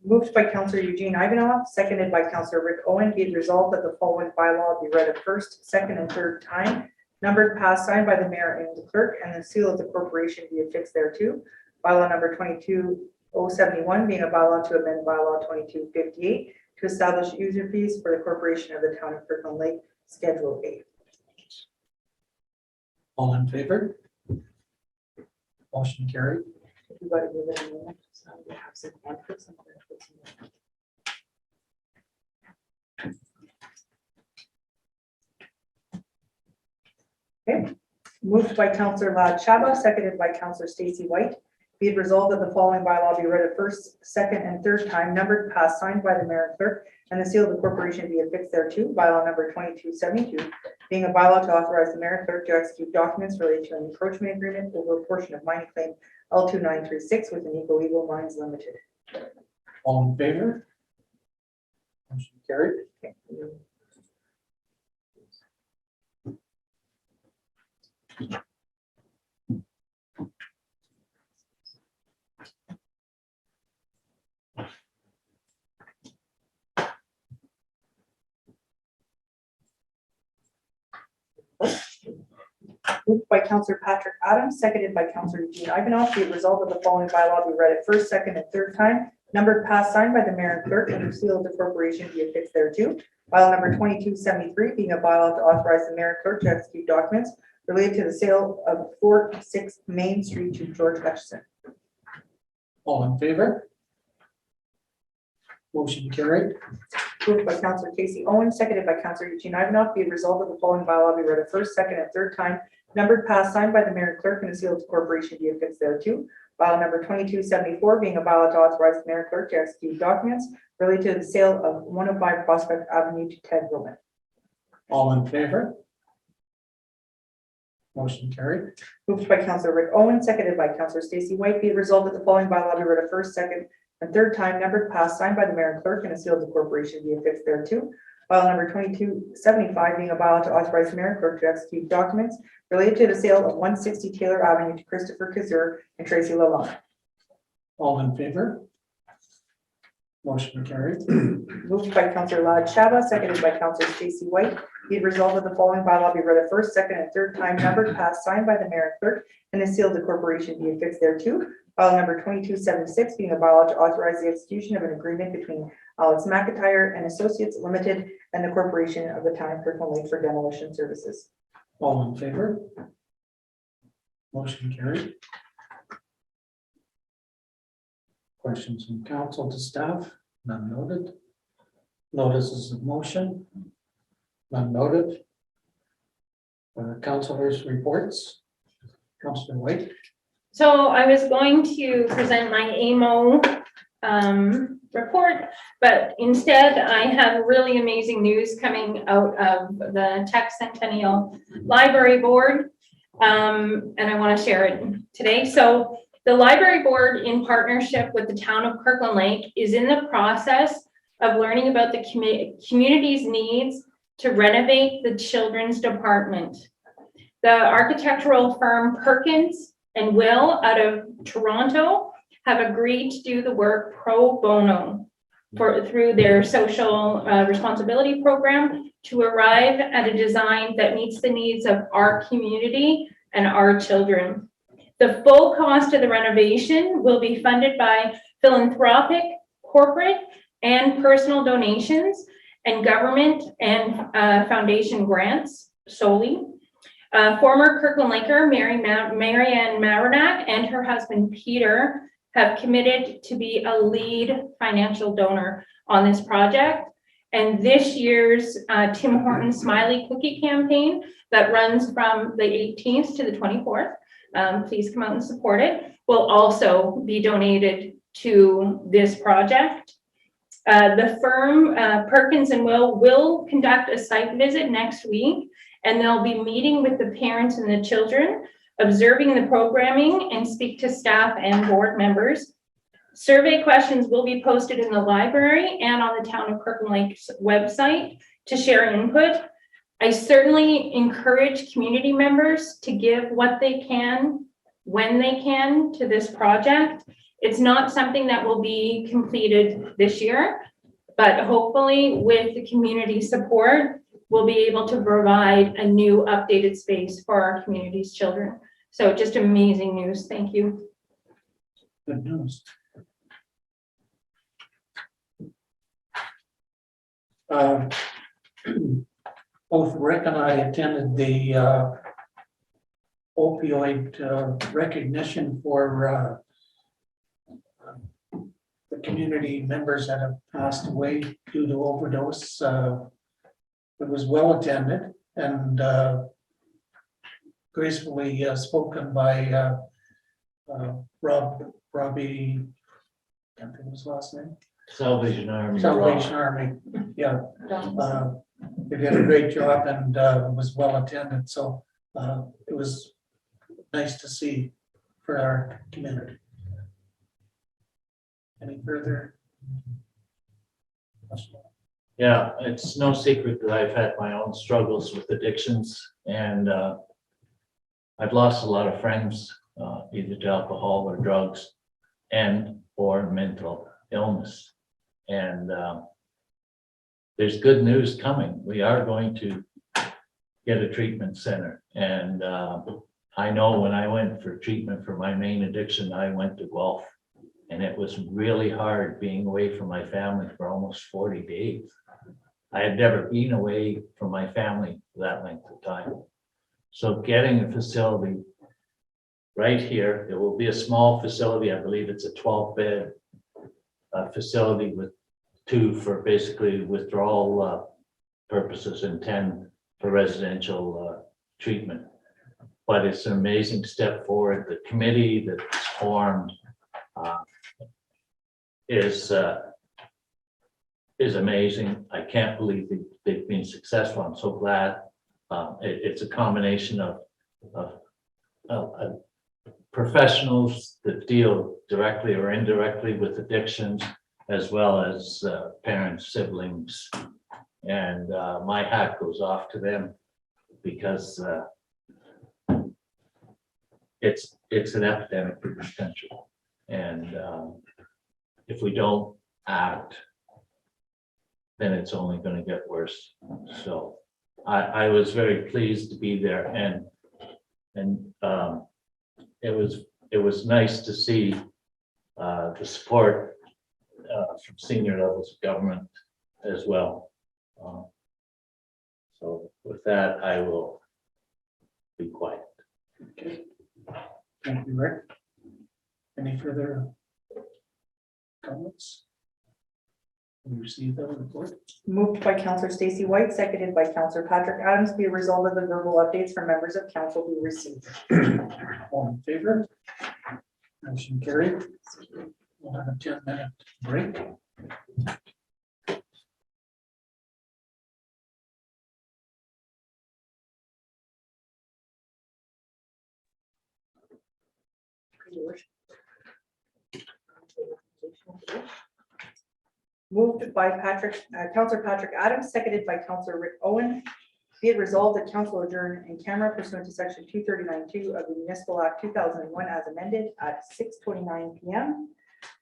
Moved by Counselor Eugene Ivanov, seconded by Counselor Rick Owen, be it resolved that the following bylaw be read a first, second, and third time, numbered, passed, signed by the mayor and the clerk, and the seal of the corporation be affixed thereto. Bylaw number 22071 being a bylaw to amend bylaw 2258 to establish user fees for the corporation of the town of Kirkland Lake, Schedule A. All in favor? Motion carried. You gotta give it a minute, so we have some inputs and outputs. Okay, moved by Counselor Lad Chaba, seconded by Counselor Stacy White. Be it resolved that the following bylaw be read a first, second, and third time, numbered, passed, signed by the mayor and clerk, and the seal of the corporation be affixed thereto. Bylaw number 2272, being a bylaw to authorize the mayor and clerk to execute documents related to an encroachment agreement over a portion of mining claim L2936 with Eco Eagle Mines Limited. All in favor? Motion carried. Okay. Moved by Counselor Patrick Adams, seconded by Counselor Eugene Ivanov, be it resolved that the following bylaw be read at first, second, and third time, numbered, passed, signed by the mayor and clerk, and the seal of the corporation be affixed thereto. Bylaw number 2273 being a bylaw to authorize the mayor and clerk to execute documents related to the sale of 46 Main Street to George Hutchison. All in favor? Motion carried. Moved by Counselor Casey Owens, seconded by Counselor Eugene Ivanov, be it resolved that the following bylaw be read a first, second, and third time, numbered, passed, signed by the mayor and clerk, and the seal of the corporation be affixed thereto. Bylaw number 2274 being a bylaw to authorize the mayor and clerk to execute documents related to the sale of 105 Prospect Avenue to Ted Roman. All in favor? Motion carried. Moved by Counselor Rick Owen, seconded by Counselor Stacy White, be it resolved that the following bylaw be read a first, second, and third time, numbered, passed, signed by the mayor and clerk, and the seal of the corporation be affixed thereto. Bylaw number 2275 being a bylaw to authorize the mayor and clerk to execute documents related to the sale of 160 Taylor Avenue to Christopher Kazur and Tracy Lalonde. All in favor? Motion carried. Moved by Counselor Lad Chaba, seconded by Counselor Stacy White. Be it resolved that the following bylaw be read a first, second, and third time, numbered, passed, signed by the mayor and clerk, and the seal of the corporation be affixed thereto. Bylaw number 2276 being a bylaw to authorize the execution of an agreement between Alex McIntyre and Associates Limited and the corporation of the town of Kirkland Lake for demolition services. All in favor? Motion carried. Questions from council to staff? None noted. Notices of motion? None noted. Councilors' reports? Councilor White? So I was going to present my AMO report, but instead I have really amazing news coming out of the Tech Centennial Library Board, and I want to share it today. So the Library Board, in partnership with the town of Kirkland Lake, is in the process of learning about the community's needs to renovate the children's department. The architectural firm Perkins and Will out of Toronto have agreed to do the work pro bono through their social responsibility program to arrive at a design that meets the needs of our community and our children. The full cost of the renovation will be funded by philanthropic, corporate, and personal donations and government and foundation grants solely. Former Kirkland Laker, Marianne Maranak, and her husband Peter have committed to be a lead financial donor on this project. And this year's Tim Hortons Smiley Cookie campaign that runs from the 18th to the 24th, please come out and support it, will also be donated to this project. The firm, Perkins and will conduct a site visit next week, and they'll be meeting with the parents and the children, observing the programming, and speak to staff and board members. Survey questions will be posted in the library and on the Town of Kirkland Lake's website to share input. I certainly encourage community members to give what they can, when they can, to this project. It's not something that will be completed this year, but hopefully with the community support, we'll be able to provide a new updated space for our community's children. So just amazing news. Thank you. Good news. Both Rick and I attended the opioid recognition for the community members that have passed away due to overdose. It was well attended and gracefully spoken by Robbie, I can't think of his last name. Salvation Army. Salvation Army, yeah. They did a great job and was well attended, so it was nice to see for our community. Any further? Yeah, it's no secret that I've had my own struggles with addictions, and I've lost a lot of friends, either to alcohol or drugs and or mental illness. And there's good news coming. We are going to get a treatment center. And I know when I went for treatment for my main addiction, I went to golf. And it was really hard being away from my family for almost 40 days. I had never been away from my family for that length of time. So getting a facility right here, it will be a small facility. I believe it's a 12-bed facility with 2 for basically withdrawal purposes and 10 for residential treatment. But it's an amazing step forward. The committee that's formed is amazing. I can't believe they've been successful. I'm so glad. It's a combination of professionals that deal directly or indirectly with addictions, as well as parents, siblings, and my hat goes off to them because it's an epidemic in this country, and if we don't act, then it's only going to get worse. So I was very pleased to be there, and it was nice to see the support from senior levels of government as well. So with that, I will be quiet. Okay. Thank you, Rick. Any further comments? We received that report. Moved by Councillor Stacy White, seconded by Councillor Patrick Adams, be resolved that the verbal updates from members of council be received. All in favor? Motion carried. We'll have a 10-minute break. Moved by Councillor Patrick Adams, seconded by Councillor Rick Owen. Be it resolved that council adjourn in camera pursuant to section 239(2) of the Municipal Act 2001 as amended at 6:29 p.m.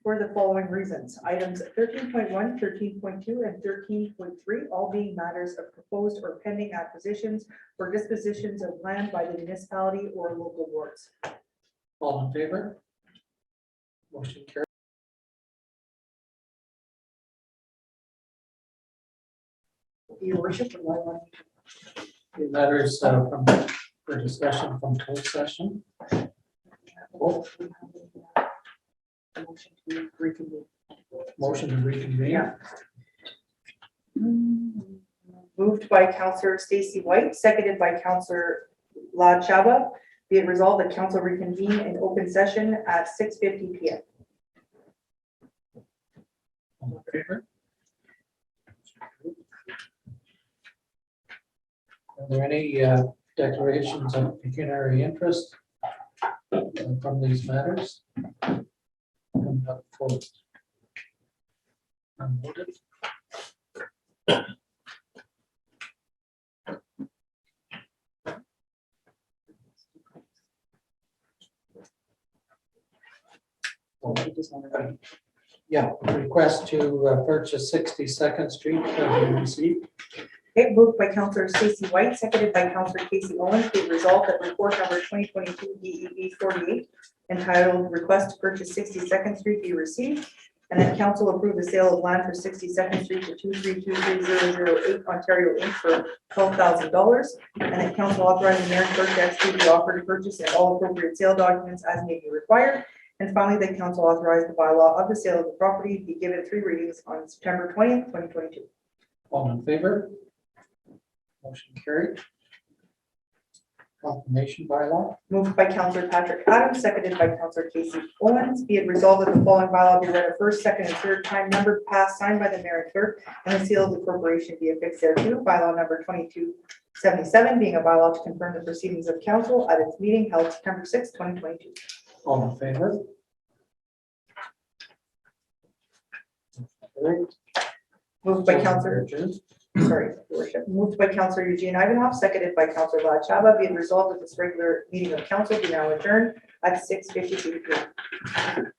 for the following reasons. Items 13.1, 13.2, and 13.3, all being matters of proposed or pending acquisitions or dispositions of land by the municipality or local boards. All in favor? Motion carried. Your worship, Matters for discussion from closed session. Motion to reconvene. Yeah. Moved by Councillor Stacy White, seconded by Councillor La Chava. Be it resolved that council reconvene in open session at 6:50 p.m. All in favor? there any declarations of pecuniary interest from these matters? Come up for unvoted. Yeah, request to purchase 62nd Street have been received. Okay, moved by Counselor Stacy White, seconded by Counselor Casey Owens, be it resolved that report number 2022 DEV 48 entitled Request to Purchase 62nd Street be received, and that council approve the sale of land for 62nd Street to 2323008 Ontario Inc. for $12,000, and that council authorize the mayor and clerk to execute the offer to purchase and all appropriate sale documents as may be required. And finally, the council authorize the bylaw of the sale of the property be given 3 readings on September 20th, 2022. All in favor? Motion carried. Confirmation bylaw. Moved by Counselor Patrick Adams, seconded by Counselor Casey Owens. Be it resolved that the following bylaw be read a first, second, and third time, numbered, passed, signed by the mayor and clerk, and the seal of the corporation be affixed thereto. Bylaw number 2277 being a bylaw to confirm the proceedings of council at its meeting held September 6, 2022. All in favor? Carried. Moved by Counselor, sorry, Your Worship. Moved by Counselor Eugene Ivanhoff, seconded by Counselor Vlad Chaba. Be it resolved that this regular meeting of council be now adjourned at 6:52 p.m.